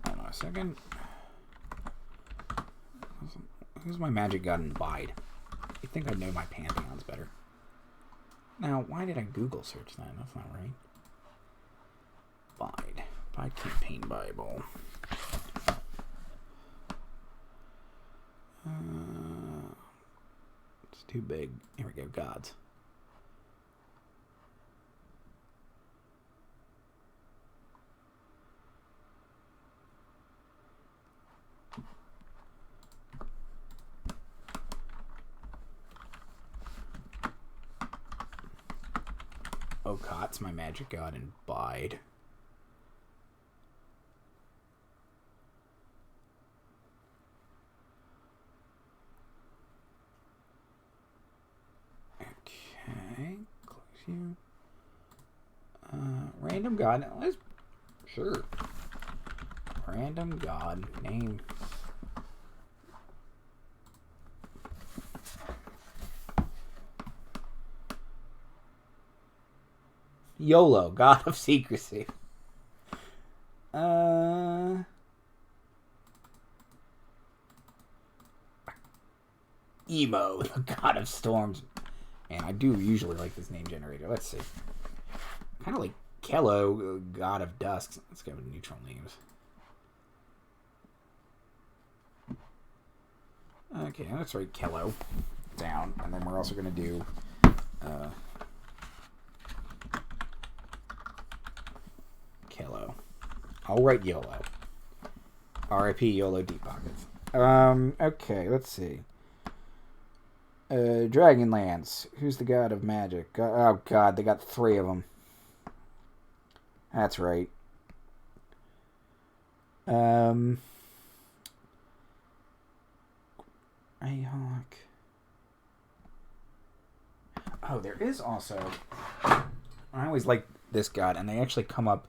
A: Hold on a second. Who's my magic god in Bide? I think I know my pantheons better. Now, why did I Google search that? That's not right. Bide. Bide Campaign Bible. It's too big. Here we go. Gods. Okat's my magic god in Bide. Okay, close you. Random god. Let's sure. Random god name. YOLO, god of secrecy. Emo, the god of storms. Man, I do usually like this name generator. Let's see. Kind of like Kello, god of dusk. Let's go with neutral names. Okay, let's write Kello down. And then we're also going to do... Kello. I'll write YOLO. R.I.P. YOLO Deep Pockets. Okay, let's see. Dragonlance. Who's the god of magic? Oh, God, they got 3 of them. That's right. Greyhawk. Oh, there is also... I always like this god, and they actually come up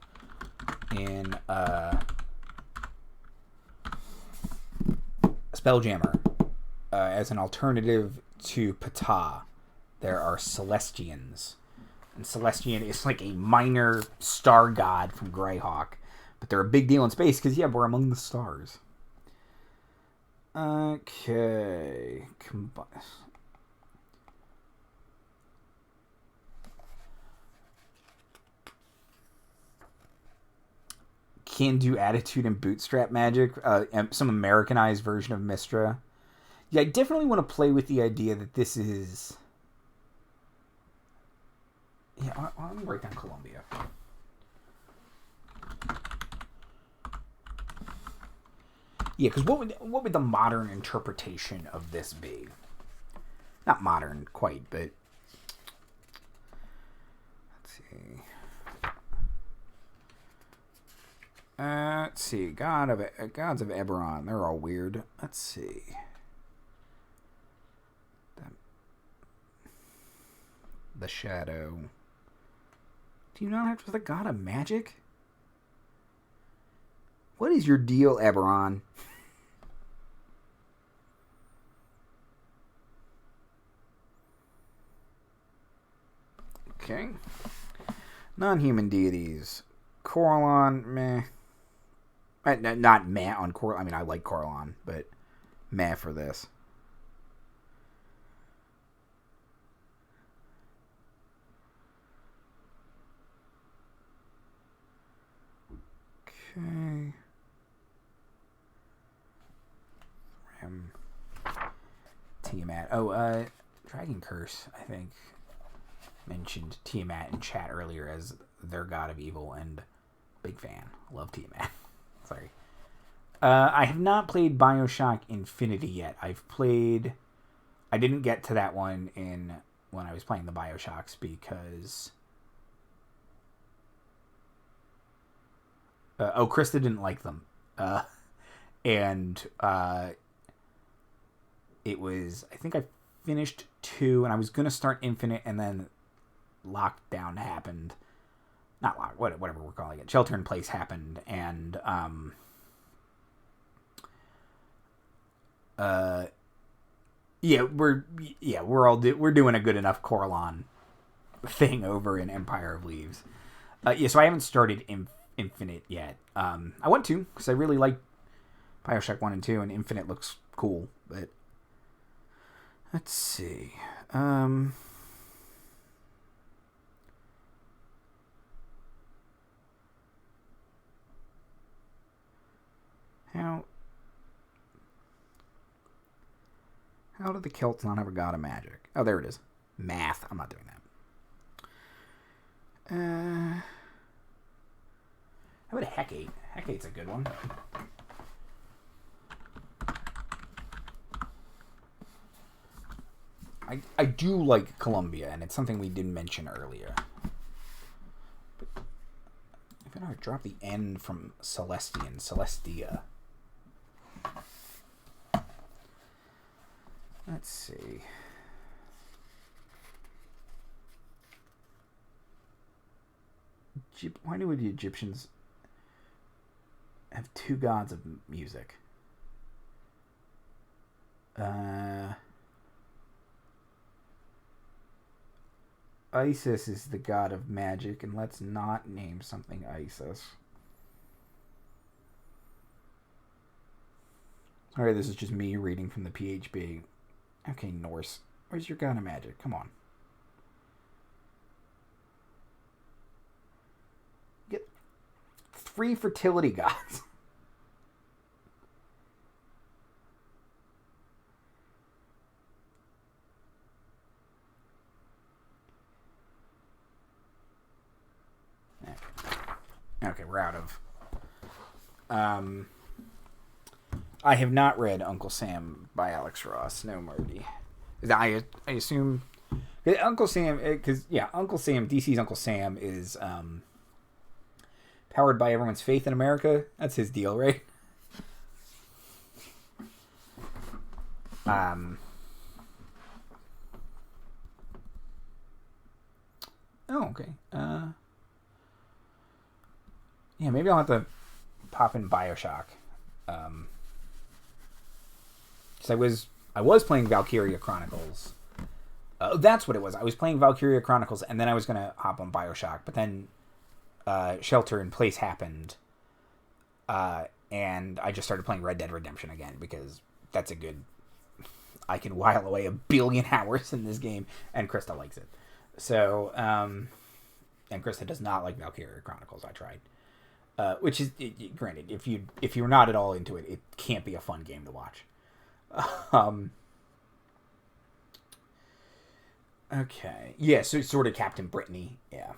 A: in Spelljammer as an alternative to Ptah. There are Celestians. And Celestian is like a minor star god from Greyhawk. But they're a big deal in space because, yeah, we're among the stars. Okay. Can do attitude and bootstrap magic. Some Americanized version of Mystra. Yeah, I definitely want to play with the idea that this is... Yeah, let me write down Columbia. Yeah, because what would the modern interpretation of this be? Not modern quite, but... Let's see. Let's see. Gods of Eberron. They're all weird. Let's see. The Shadow. Do you not have the god of magic? What is your deal, Eberron? Okay. Non-human deities. Coralon, meh. Not meh on Coralon. I mean, I like Coralon, but meh for this. Okay. Tiamat. Oh, Dragon Curse, I think, mentioned Tiamat in chat earlier as their god of evil, and big fan. Love Tiamat. Sorry. I have not played Bioshock Infinity yet. I didn't get to that one when I was playing the Bioshocks because... Krista didn't like them. And it was... I think I finished 2, and I was going to start Infinite, and then lockdown happened. Not lock, whatever we're calling it. Shelter in place happened, and we're doing a good enough Coralon thing over in Empire of Leaves. So I haven't started Infinite yet. I want to because I really like Bioshock 1 and 2, and Infinite looks cool. But let's see. How did the Celts not have a god of magic? Oh, there it is. Math. I'm not doing that. How about a Hecate? Hecate's a good one. I do like Columbia, and it's something we didn't mention earlier. But if I don't drop the N from Celestia. Let's see. Why do the Egyptians have 2 gods of music? Isis is the god of magic, and let's not name something Isis. Alright, this is just me reading from the PHB. Okay, Norse. Where's your god of magic? Come on. Get 3 fertility gods. Okay, we're out of... I have not read Uncle Sam by Alex Ross. No, Marty. I assume Uncle Sam, because Uncle Sam, DC's Uncle Sam is powered by everyone's faith in America. That's his deal, right? Oh, okay. Yeah, maybe I'll have to pop in BioShock. Because I was playing Valkyria Chronicles. That's what it was. I was playing Valkyria Chronicles, and then I was gonna hop on BioShock, but then Shelter in Place happened, and I just started playing Red Dead Redemption again because that's a good. I can while away 1 billion hours in this game, and Krista likes it. So, and Krista does not like Valkyria Chronicles. I tried, which is granted, if you're not at all into it, it can't be a fun game to watch. Okay, yeah, so it's sort of Captain Brittany, yeah,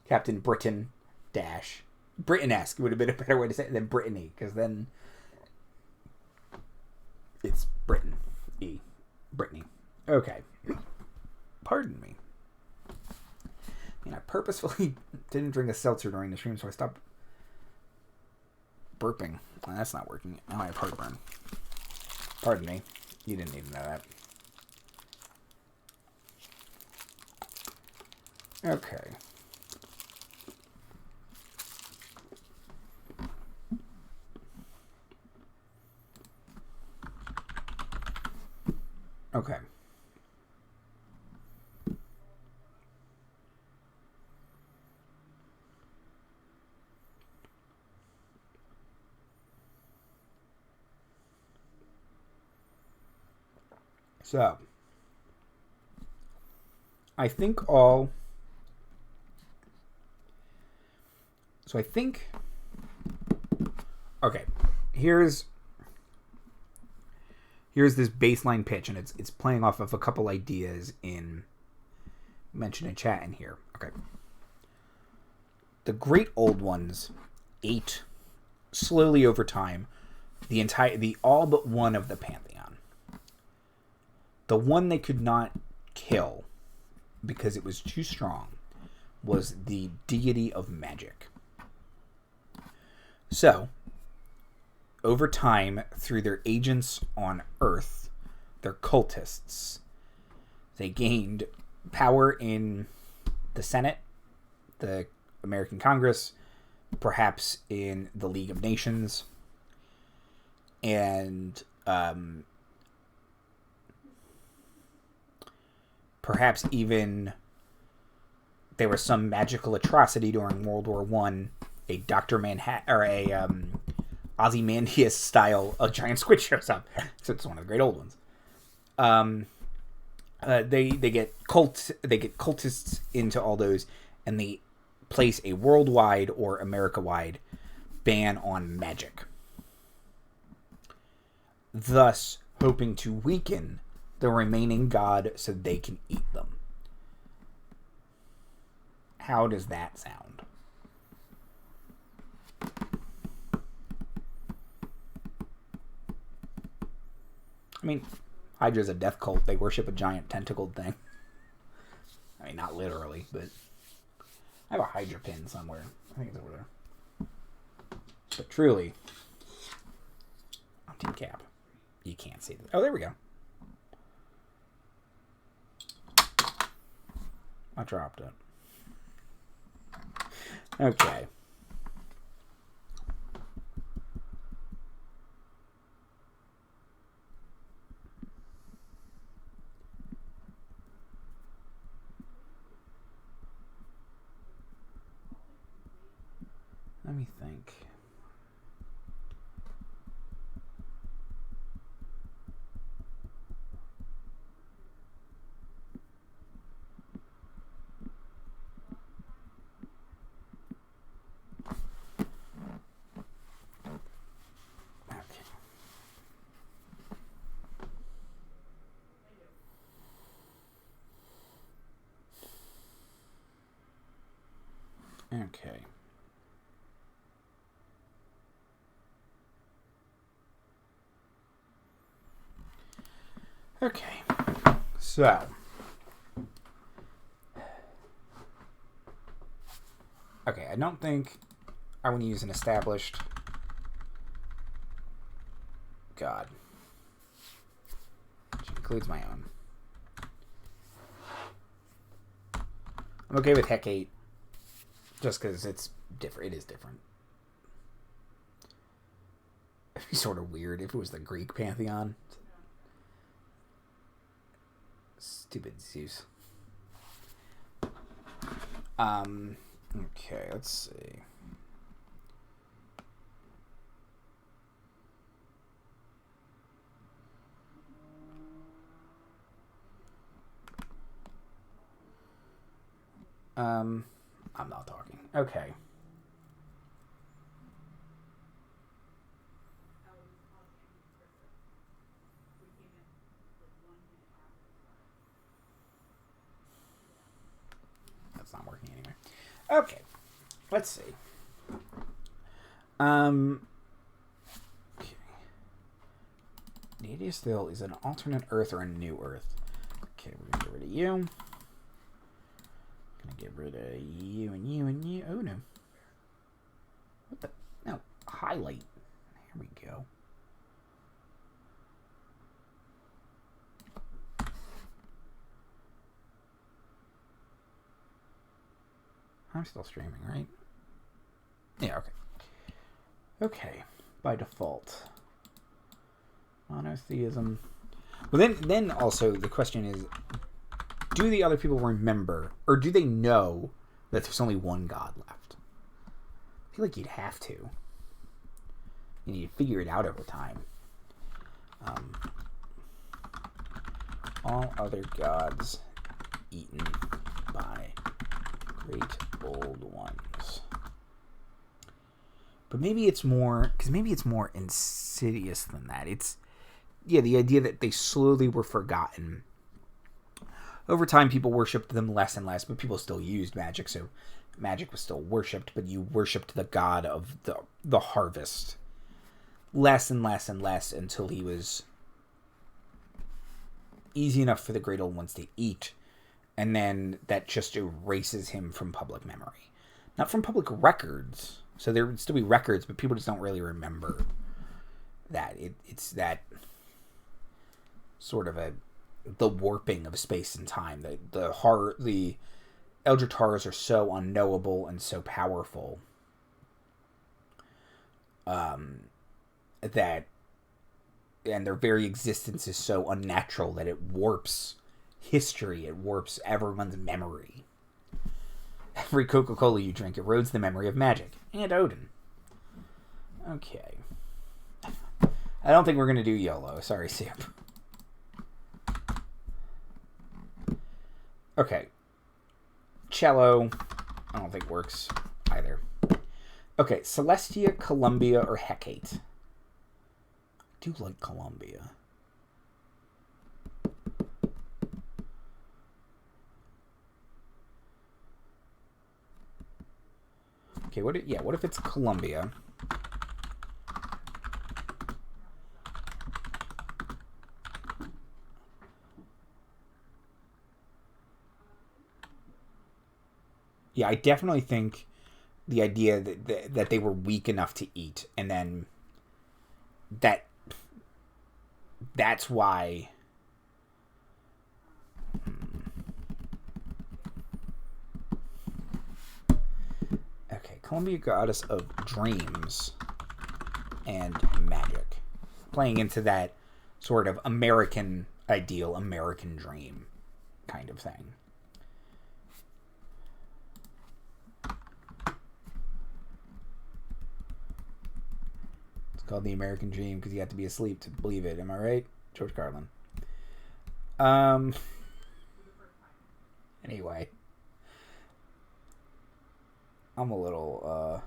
A: Captain Britain dash Britain-esque would have been a better way to say it than Brittany, because then it's Britain. Brittany. Okay. Pardon me. I purposefully didn't drink a seltzer during the stream, so I stopped burping. Well, that's not working. Now I have heartburn. Pardon me. You didn't need to know that. Okay. Okay. So, I think okay, here's this baseline pitch, and it's playing off of a couple ideas mentioned in chat in here. Okay. The great old ones ate slowly over time the all but one of the pantheon. The one they could not kill because it was too strong was the deity of magic. So, over time, through their agents on Earth, their cultists, they gained power in the Senate, the American Congress, perhaps in the League of Nations, and perhaps even there was some magical atrocity during World War I, a Dr. Manhattan, or a Ozymandias style, a giant squid shows up. So it's one of the great old ones. They get cultists into all those, and they place a worldwide or America-wide ban on magic, thus hoping to weaken the remaining god so they can eat them. How does that sound? I mean, Hydra's a death cult. They worship a giant tentacled thing. I mean, not literally, but I have a Hydra pin somewhere. I think it's over there. But truly, on Team Cap, you can't see this. Oh, there we go. I dropped it. Okay. Let me think. Okay. So. Okay, I don't think I want to use an established god, which includes my own. I'm okay with Hecate, just because it's different. It is different. It'd be sort of weird if it was the Greek pantheon. Stupid Zeus. Okay, let's see. I'm not talking. Okay. That's not working anyway. Okay. Let's see. Okay. Deity still is an alternate Earth or a new Earth. Okay, we're gonna get rid of you. Gonna get rid of you and you and you. Oh no. What the? No. Highlight. Here we go. I'm still streaming, right? Yeah, okay. Okay. By default. Monotheism. Well, then also the question is, do the other people remember, or do they know that there's only one god left? I feel like you'd have to. You need to figure it out over time. All other gods eaten by great old ones. But maybe it's more, because maybe it's more insidious than that. It's, yeah, the idea that they slowly were forgotten. Over time, people worshipped them less and less, but people still used magic, so magic was still worshipped, but you worshipped the god of the harvest less and less and less until he was easy enough for the great old ones to eat, and then that just erases him from public memory. Not from public records, so there would still be records, but people just don't really remember that. It's that sort of the warping of space and time. The Eldritch horrors are so unknowable and so powerful that, and their very existence is so unnatural that it warps history. It warps everyone's memory. Every Coca-Cola you drink erodes the memory of magic and Odin. Okay. I don't think we're going to do YOLO. Sorry, Soup. Okay. Cello, I don't think works either. Okay, Celestia, Columbia, or Hecate? I do like Columbia. Okay, what if it's Columbia? Yeah, I definitely think the idea that they were weak enough to eat, and then that's why. Okay, Columbia, goddess of dreams and magic, playing into that sort of American ideal, American dream kind of thing. Called the American Dream because you have to be asleep to believe it. Am I right? George Carlin. Anyway. I'm a little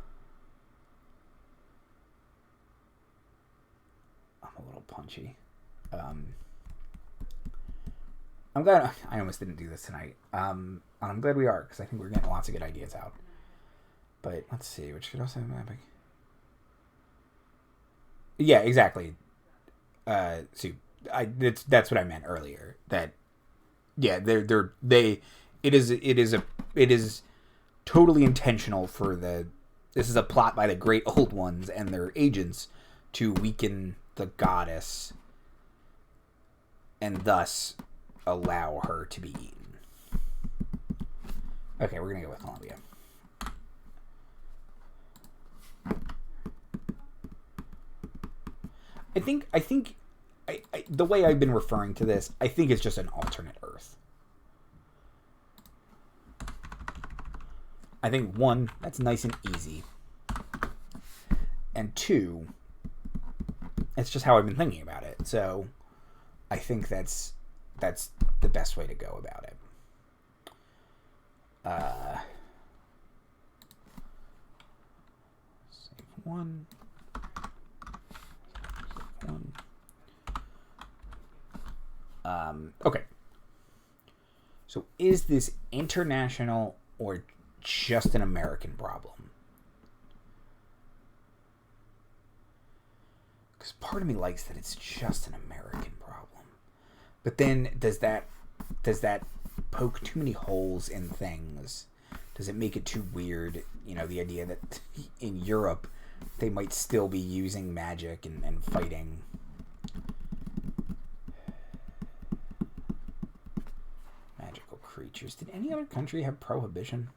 A: punchy. I'm glad I almost didn't do this tonight. And I'm glad we are, because I think we're getting lots of good ideas out. But let's see, which could also have mapping. Yeah, exactly. So that's what I meant earlier. That yeah, it is totally intentional for this is a plot by the Great Old Ones and their agents to weaken the goddess and thus allow her to be eaten. Okay, we're gonna go with Columbia. I think the way I've been referring to this, I think it's just an alternate Earth. I think one, that's nice and easy. And two, it's just how I've been thinking about it. So I think that's the best way to go about it. Save one. Okay. So is this international or just an American problem? Because part of me likes that it's just an American problem. But then does that poke too many holes in things? Does it make it too weird? You know, the idea that in Europe they might still be using magic and fighting. Magical creatures. Did any other country have prohibition?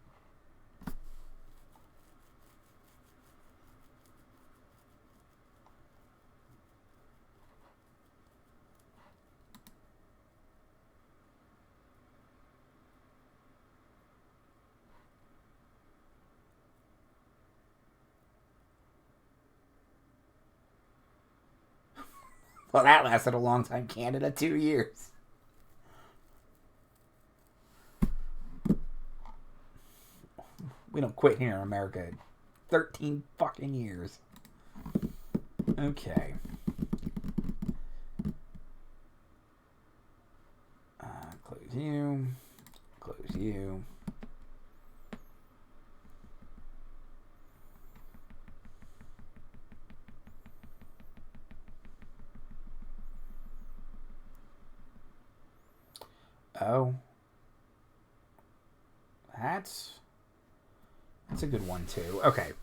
A: Well, that lasted a long time. Canada, 2 years. We don't quit here in America. 13 fucking years. Okay. Close you. Close you. Oh. That's a good one, too. Okay.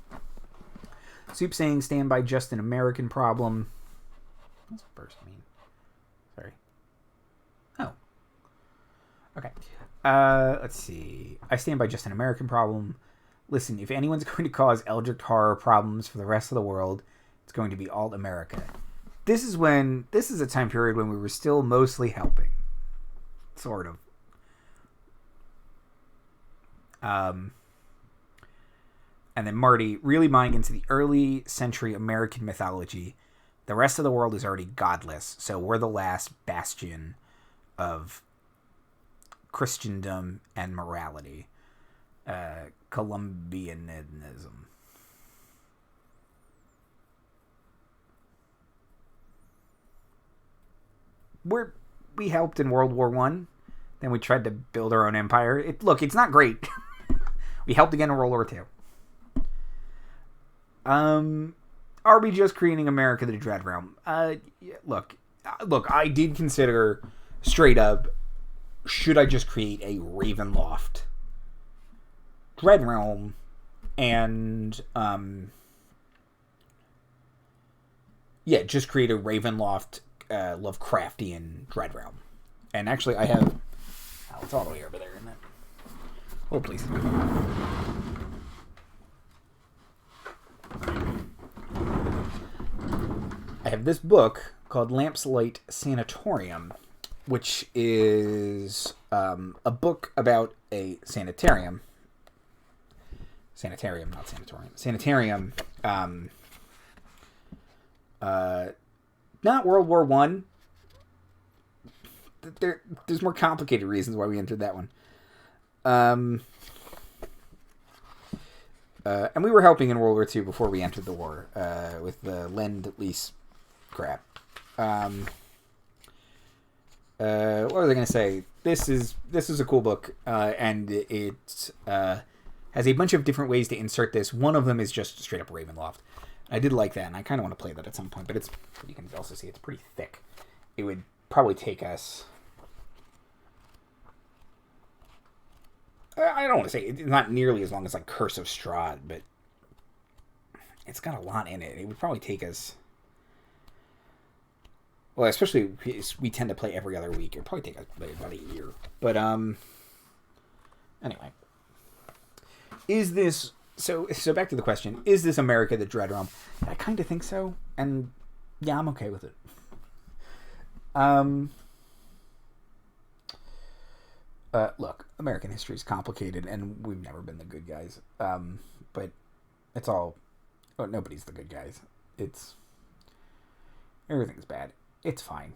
A: Soup saying, stand by just an American problem. What's first mean? Sorry. Oh. Okay. Let's see. I stand by just an American problem. Listen, if anyone's going to cause eldritch horror problems for the rest of the world, it's going to be all America. This is a time period when we were still mostly helping. Sort of. And then Marty, really buying into the early century American mythology. The rest of the world is already godless, so we're the last bastion of Christendom and morality. Columbianism. We helped in World War I. Then we tried to build our own empire. It's not great. We helped again in World War II. Are we just creating America the Dread Realm? Look, I did consider straight up, should I just create a Ravenloft Dread Realm and, just create a Ravenloft Lovecraftian Dread Realm. And actually, I have... Oh, it's all the way over there, isn't it? Oh, please. I have this book called Lampslight Sanatorium, which is a book about a sanitarium. Sanitarium, not sanatorium. Sanitarium. Not World War I. There's more complicated reasons why we entered that one. And we were helping in World War II before we entered the war with the Lend-Lease crap. What was I going to say? This is a cool book, and it has a bunch of different ways to insert this. One of them is just straight up Ravenloft. I did like that, and I kind of want to play that at some point, but you can also see it's pretty thick. it would probably take us... I don't want to say it's not nearly as long as like Curse of Strahd, but it's got a lot in it. It would probably take us... Well, especially we tend to play every other week. It would probably take us about a year. But anyway, is this... So back to the question, is this America the Dread Realm? I kind of think so, and yeah, I'm okay with it. Look, American history is complicated, and we've never been the good guys. But it's all... Oh, nobody's the good guys. It's... Everything's bad. It's fine.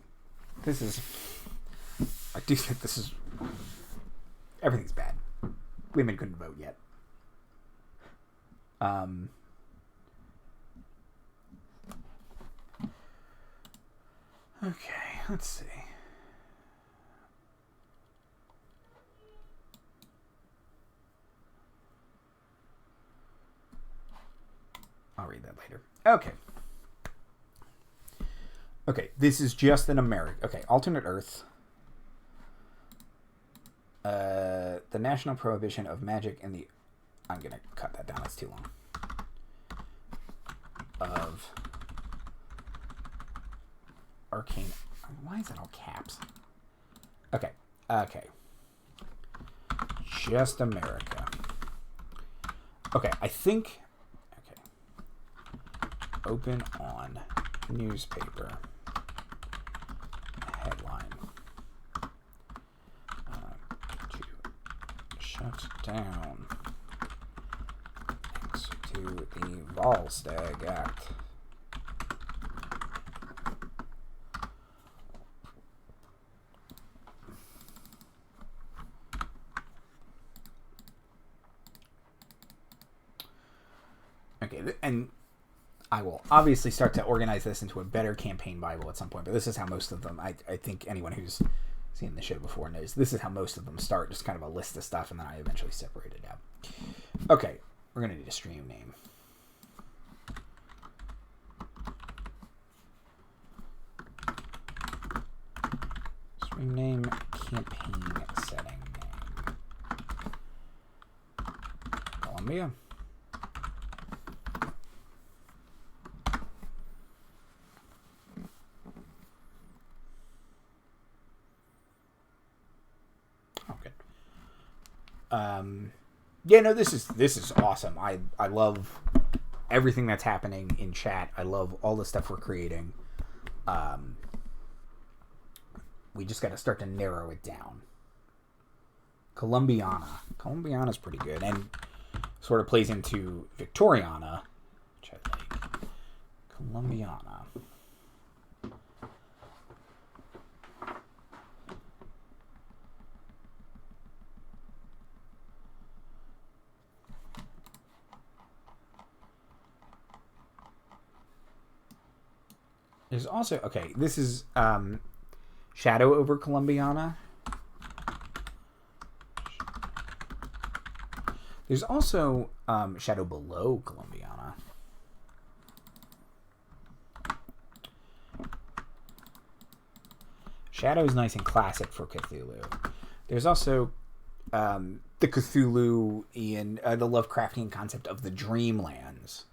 A: This is... I do think this is... Everything's bad. Women couldn't vote yet. Okay, let's see. I'll read that later. Okay. Okay, this is just an American... Okay, alternate Earth. The national prohibition of magic in the... I'm going to cut that down. That's too long. Of arcane... Why is that all caps? Okay. Okay. Just America. Okay, I think... Okay. Open on newspaper. Headline. To shut down thanks to the Volstagg Act. Okay, and I will obviously start to organize this into a better campaign Bible at some point, but this is how most of them, I think anyone who's seen the show before knows, this is how most of them start, just kind of a list of stuff, and then I eventually separate it out. Okay, we're going to need a stream name. Stream name, campaign setting name. Columbia. Yeah, no, this is awesome. I love everything that's happening in chat. I love all the stuff we're creating. We just got to start to narrow it down. Columbiana's pretty good, and sort of plays into Victoriana, which I like. Columbiana. There's also... Okay, this is Shadow over Columbiana. There's also Shadow below Columbiana. Shadow's nice and classic for Cthulhu. There's also the Cthulhu in the Lovecraftian concept of the Dreamlands.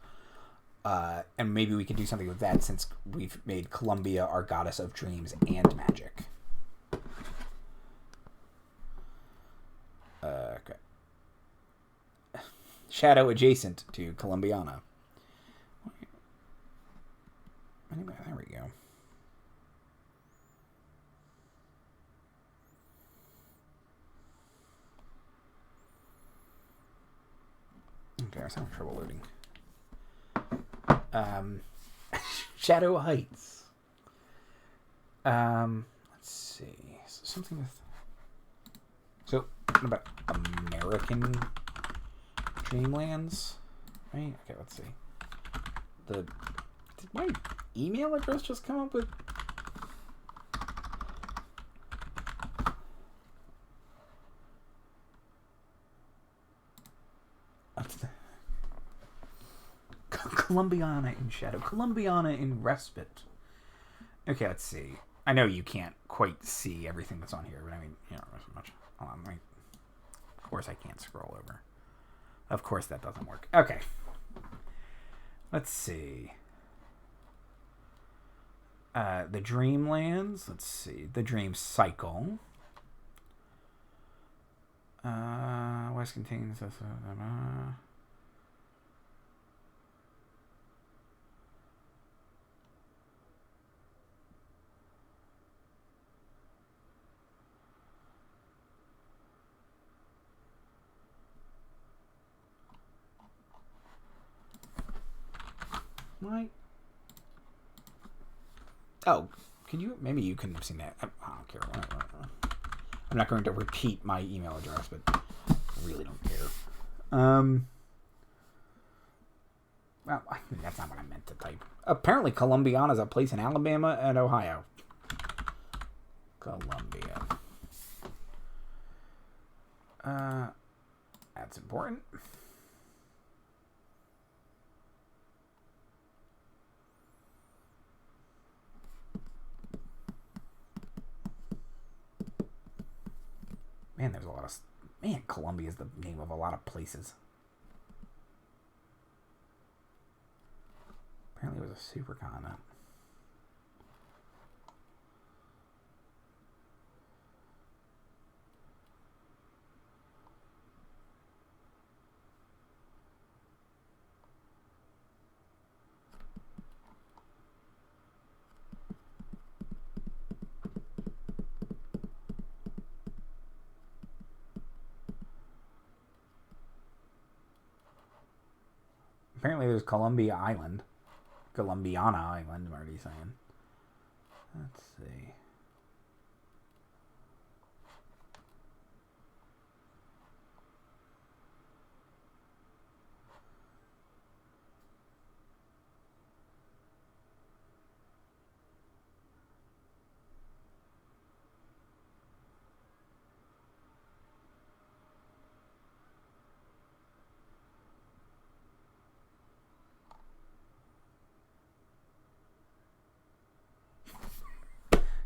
A: And maybe we can do something with that since we've made Columbia our goddess of dreams and magic. Okay. Shadow adjacent to Columbiana. Anyway, there we go. Okay, I was having trouble loading. Shadow Heights. Let's see. Something with... So, what about American Dreamlands? Right? Okay, let's see. Did my email address just come up with... Columbiana in Shadow. Columbiana in Respite. Okay, let's see. I know you can't quite see everything that's on here, but I mean, you know, there's much. Hold on, of course I can't scroll over. Of course that doesn't work. Okay. Let's see. The Dreamlands. Let's see. The Dream Cycle. West contains... What? Oh, can you? Maybe you couldn't have seen that. I don't care. I'm not going to repeat my email address, but I really don't care. Well, that's not what I meant to type. Apparently, Columbiana is a place in Alabama and Ohio. Columbia. That's important. Man, there's a lot of... Man, Columbia is the name of a lot of places. Apparently it was a supercontinent. Apparently there's Columbia Island. Columbiana Island, I'm already saying. Let's see.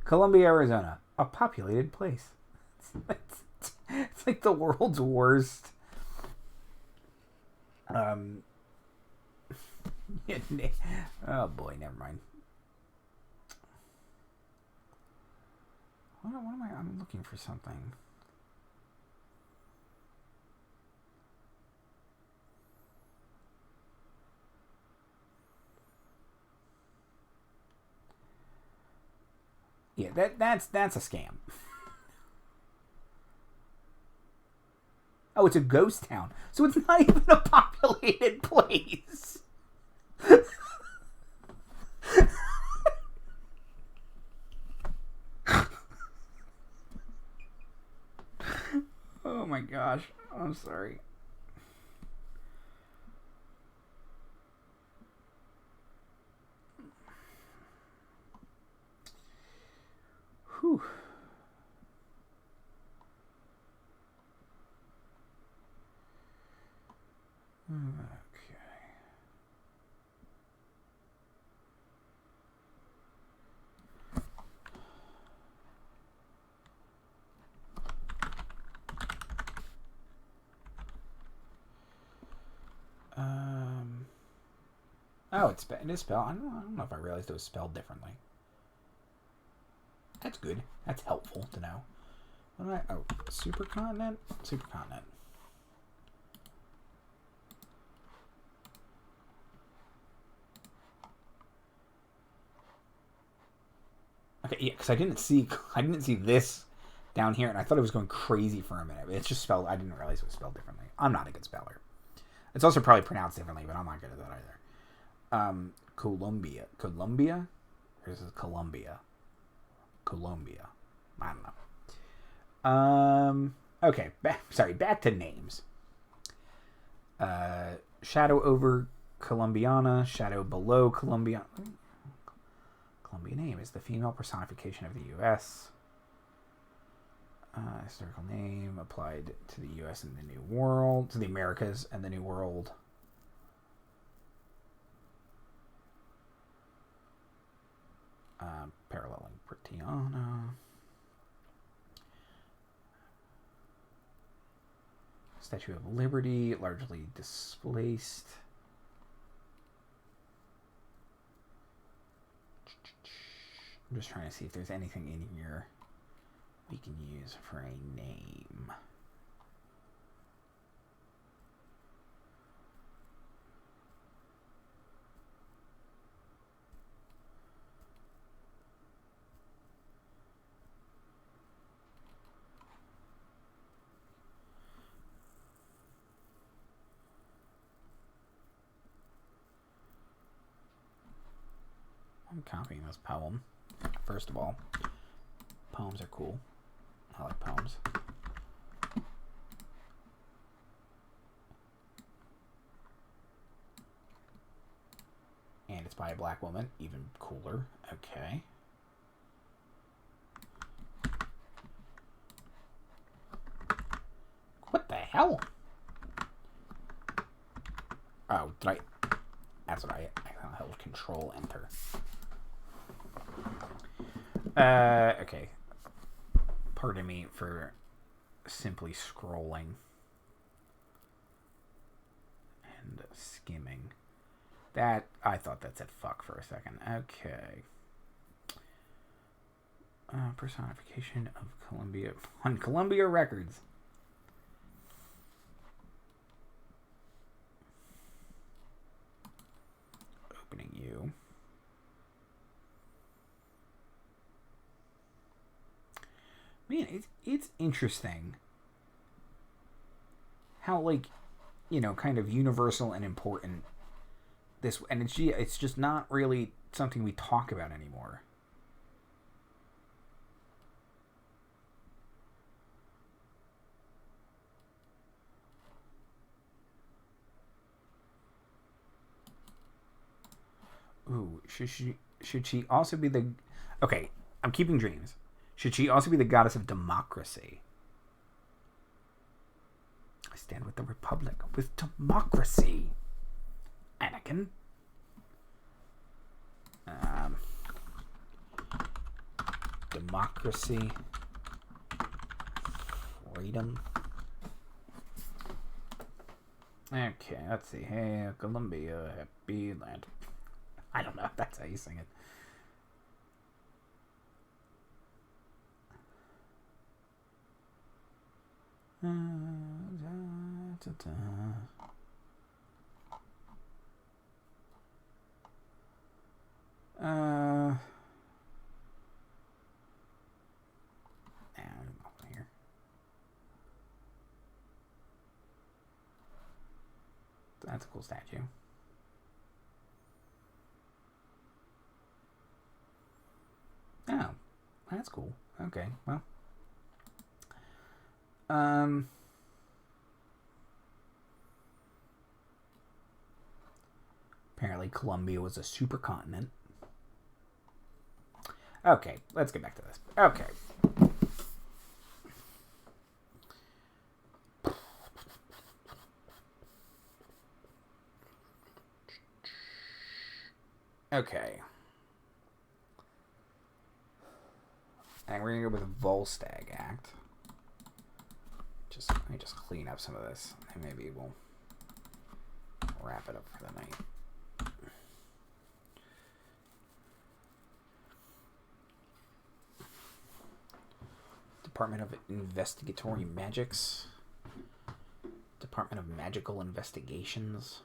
A: Columbia, Arizona, a populated place. It's like the world's worst. Oh boy, never mind. What am I? I'm looking for something. Yeah, that's a scam. Oh, it's a ghost town. So it's not even a populated place. Oh my gosh. I'm sorry. Whew. Okay. Oh, it is spelled. I don't know if I realized it was spelled differently. That's good. That's helpful to know. What am I? Oh, supercontinent? Supercontinent. Okay, yeah, because I didn't see this down here, and I thought it was going crazy for a minute. It's just spelled. I didn't realize it was spelled differently. I'm not a good speller. It's also probably pronounced differently, but I'm not good at that either. Columbia, or is it Columbia? Columbia. I don't know. Okay, back to names. Shadow over Columbiana, shadow below Columbiana. Columbia name is the female personification of the U.S. Historical name applied to the U.S. and the New World, to the Americas and the New World. Paralleling Britiana. Statue of Liberty, largely displaced. I'm just trying to see if there's anything in here we can use for a name. I'm copying this poem. First of all, poems are cool. I like poems. And it's by a black woman. Even cooler. Okay. What the hell? Oh, did I... That's what I held Control Enter. Okay. Pardon me for simply scrolling and skimming. That, I thought that said fuck for a second. Okay. Personification of Columbia on Columbia Records. Opening you. Man, it's interesting how, like, you know, kind of universal and important this, and it's just not really something we talk about anymore. Ooh, should she also be the... Okay, I'm keeping dreams. Should she also be the goddess of democracy? I stand with the Republic, with democracy. Anakin. Democracy. Freedom. Okay, let's see. Hey, Columbia, happy land. I don't know if that's how you sing it. Here. That's a cool statue. Oh, that's cool. Okay, well. Apparently Columbia was a supercontinent. Okay, let's get back to this. Okay. Okay. And we're gonna go with the Volstagg Act. Let me just clean up some of this, and maybe we'll wrap it up for the night. Department of Investigatory Magics. Department of Magical Investigations.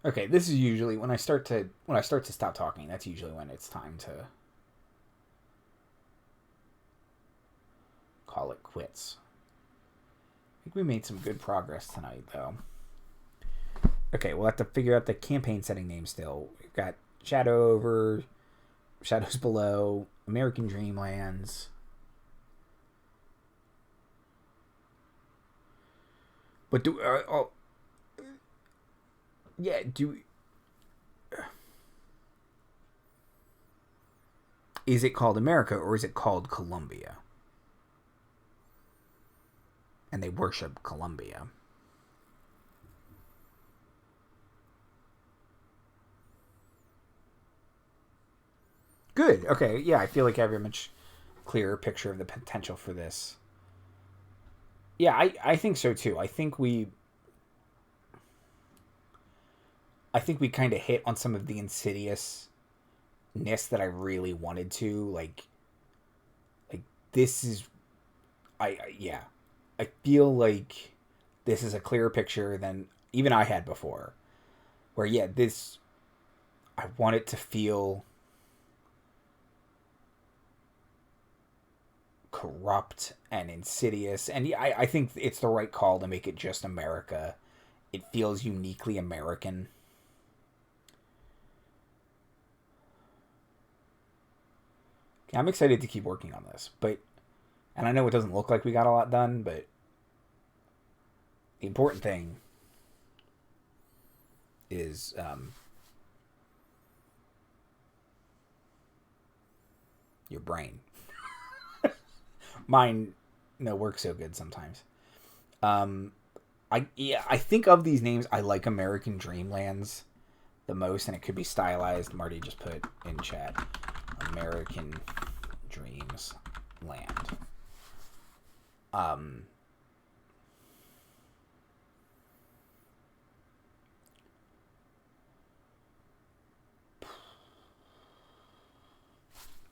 A: Okay, this is usually when I start to stop talking. That's usually when it's time to call it quits. I think we made some good progress tonight, though. Okay, we'll have to figure out the campaign setting name still. We've got Shadow Over, Shadows Below, American Dreamlands. But Yeah, is it called America or is it called Columbia? And they worship Columbia. Good. Okay. Yeah, I feel like I have a much clearer picture of the potential for this. Yeah, I think so too. I think we kind of hit on some of the insidiousness that I really wanted to like this is yeah. I feel like this is a clearer picture than even I had before. Where yeah, this I want it to feel corrupt and insidious, and yeah, I think it's the right call to make it just America. It feels uniquely American. I'm excited to keep working on this, and I know it doesn't look like we got a lot done, but the important thing is your brain. Mine, no, works so good sometimes. Um, I think of these names, I like American Dreamlands the most, and it could be stylized. Marty just put in chat American Dreams Land. Um,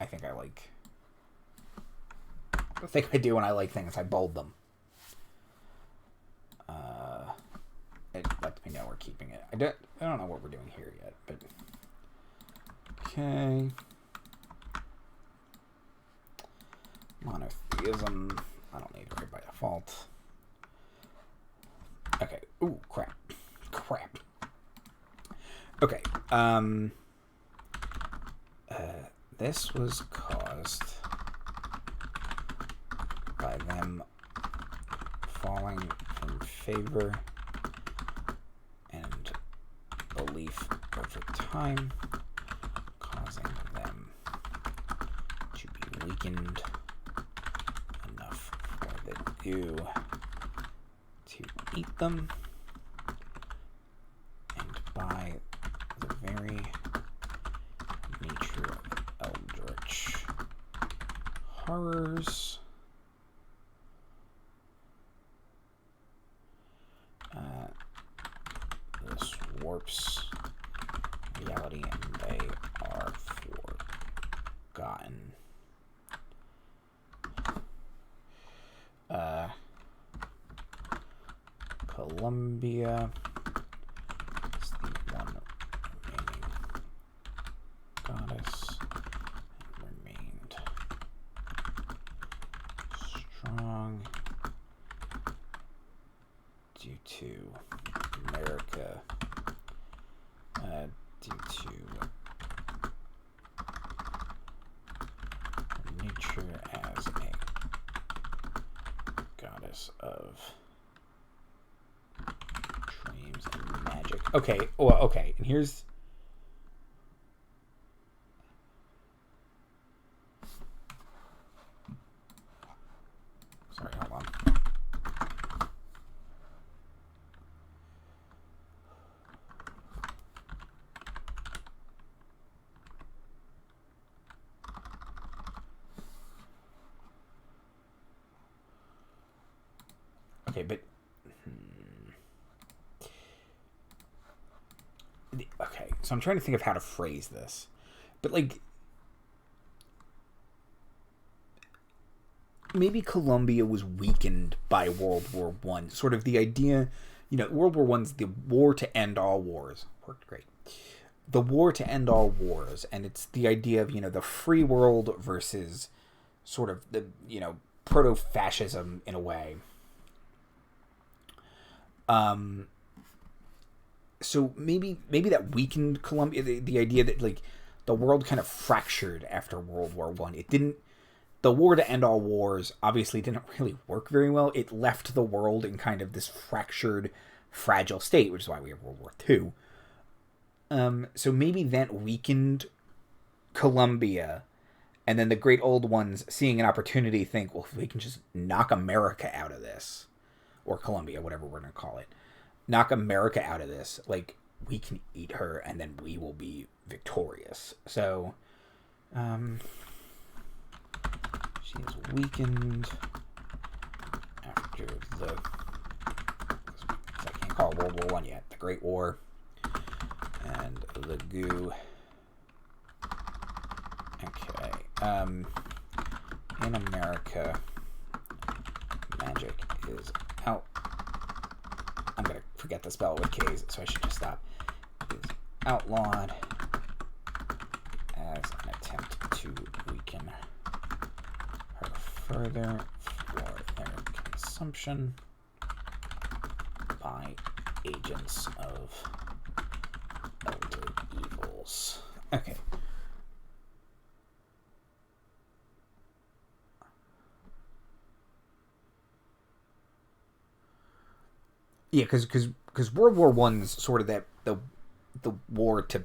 A: I think I like the thing I do when I like things. I bold them. It lets me know we're keeping it. I don't know what we're doing here yet, but okay. Monotheism. I don't need it right by default. Okay. Ooh, crap. Crap. Okay. This was caused by them falling from favor and belief over time, causing them to be weakened enough for the goo to eat them, and by the very nature of eldritch horrors, this warps reality and they are forgotten. Columbia is the one remaining goddess and remained strong due to America, due to nature as a goddess of dreams and magic. Okay, well, okay, and here's... Sorry, hold on. Okay, but... Okay, so I'm trying to think of how to phrase this. But, like... Maybe Columbia was weakened by World War One. Sort of the idea... You know, World War One's the war to end all wars. Worked great. The war to end all wars. And it's the idea of, you know, the free world versus sort of the, you know, proto-fascism in a way. So maybe that weakened Columbia. The idea that like the world kind of fractured after World War One. It didn't. The war to end all wars obviously didn't really work very well. It left the world in kind of this fractured, fragile state, which is why we have World War Two. So maybe that weakened Colombia, and then the great old ones, seeing an opportunity, think, well, if we can just knock America out of this, or Colombia, whatever we're going to call it, knock America out of this, like, we can eat her, and then we will be victorious. So, she is weakened after the, I can't call it World War One yet, the Great War, and the goo. Okay. In America, magic is out. I'm going to forget to spell it with K's, so I should just stop. Is outlawed as an attempt to weaken her further for their consumption by agents of elder evils. Okay. Yeah, because World War One's sort of that the war to,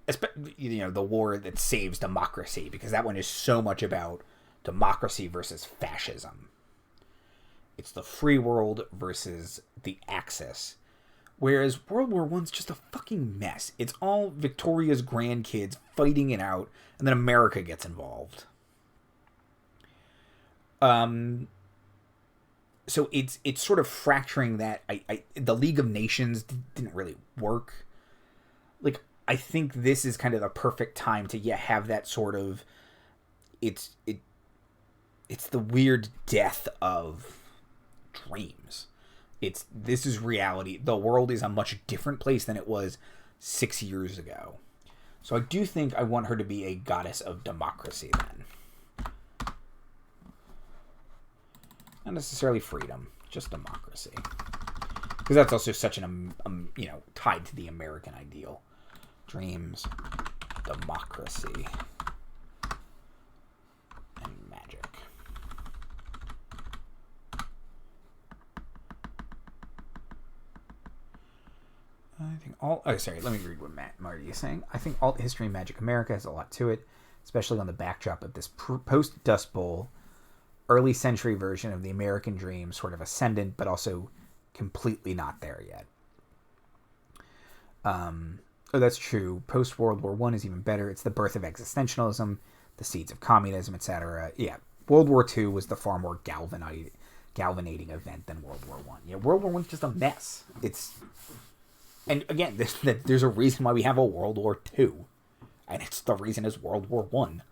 A: the war that saves democracy, because that one is so much about democracy versus fascism. It's the free world versus the Axis, whereas World War One's just a fucking mess. It's all Victoria's grandkids fighting it out, and then America gets involved. So it's sort of fracturing that. The League of Nations didn't really work. Like, I think this is kind of the perfect time to have that sort of, it's the weird death of dreams. This is reality. The world is a much different place than it was 6 years ago. So I do think I want her to be a goddess of democracy then. Not necessarily freedom, just democracy. Because that's also such an, tied to the American ideal. Dreams, democracy, and magic. I think let me read what Marty is saying. I think alt history in Magic America has a lot to it, especially on the backdrop of this post-Dust Bowl early century version of the American dream, sort of ascendant, but also completely not there yet. That's true. Post World War One is even better. It's the birth of existentialism, the seeds of communism, etc. Yeah, World War II was the far more galvanating event than World War One. Yeah, World War One's just a mess. And again, there's a reason why we have a World War II, and it's the reason is World War One.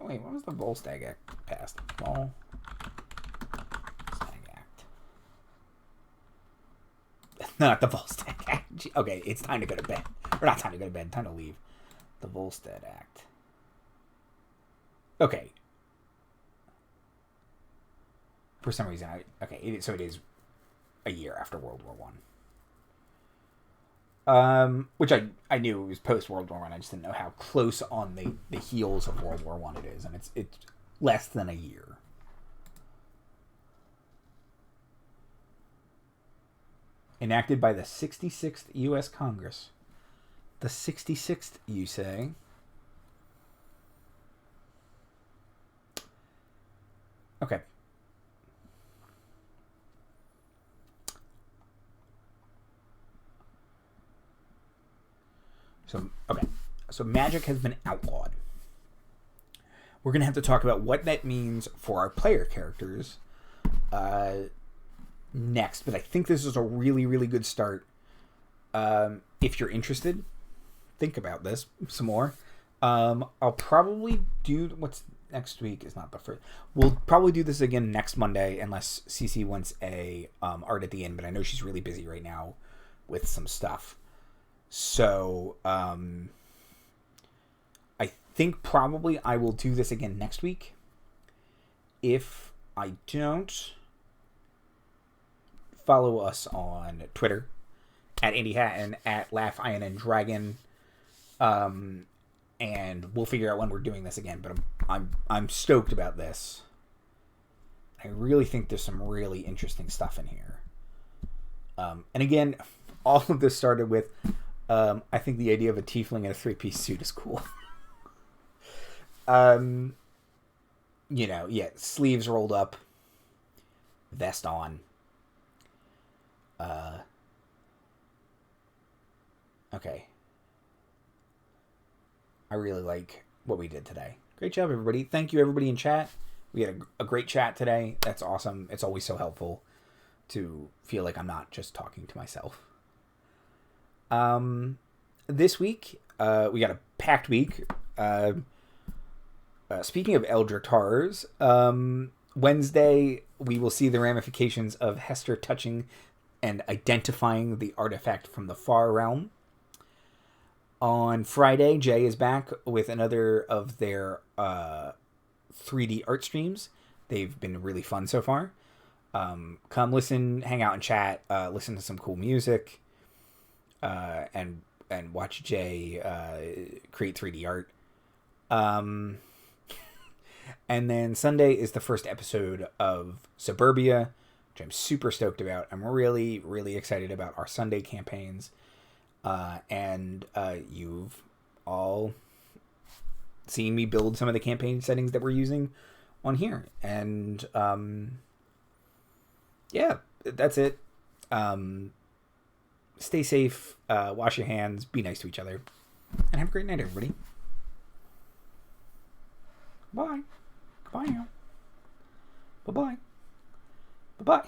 A: Wait, when was the Volstagg Act passed? Volstagg Act. Not the Volstagg Act. Okay, it's time to go to bed. Or not time to go to bed, time to leave. The Volstead Act. Okay. For some reason, so it is a year after World War One. Which I knew it was post World War One. I just didn't know how close on the heels of World War One it is, and it's less than a year. Enacted by the 66th U.S. Congress. The 66th, you say? Okay. So magic has been outlawed. We're going to have to talk about what that means for our player characters next, but I think this is a really, really good start. If you're interested, think about this some more. I'll probably do what's next week is not the first. We'll probably do this again next Monday unless Cece wants a art at the end, but I know she's really busy right now with some stuff. So, I think probably I will do this again next week. If I don't, follow us on Twitter at Andy Hatton, at LaughIronandDragon. and we'll figure out when we're doing this again. But I'm stoked about this. I really think there's some really interesting stuff in here. And again, all of this started with I think the idea of a tiefling in a 3-piece suit is cool. Sleeves rolled up, vest on. Okay. I really like what we did today. Great job, everybody. Thank you, everybody in chat. We had a great chat today. That's awesome. It's always so helpful to feel like I'm not just talking to myself. This week, we got a packed week. Speaking of Eldritch Horrors, Wednesday, we will see the ramifications of Hester touching and identifying the artifact from the far realm. On Friday, Jay is back with another of their 3D art streams. They've been really fun so far. Come listen, hang out and chat, listen to some cool music, and watch Jay create 3D art. And then Sunday is the first episode of Suburbia, which I'm super stoked about. I'm really, really excited about our Sunday campaigns. And you've all seen me build some of the campaign settings that we're using on here. And yeah, that's it. Stay safe, wash your hands, be nice to each other, and have a great night, everybody. Bye. Bye now. Bye-bye. Bye-bye.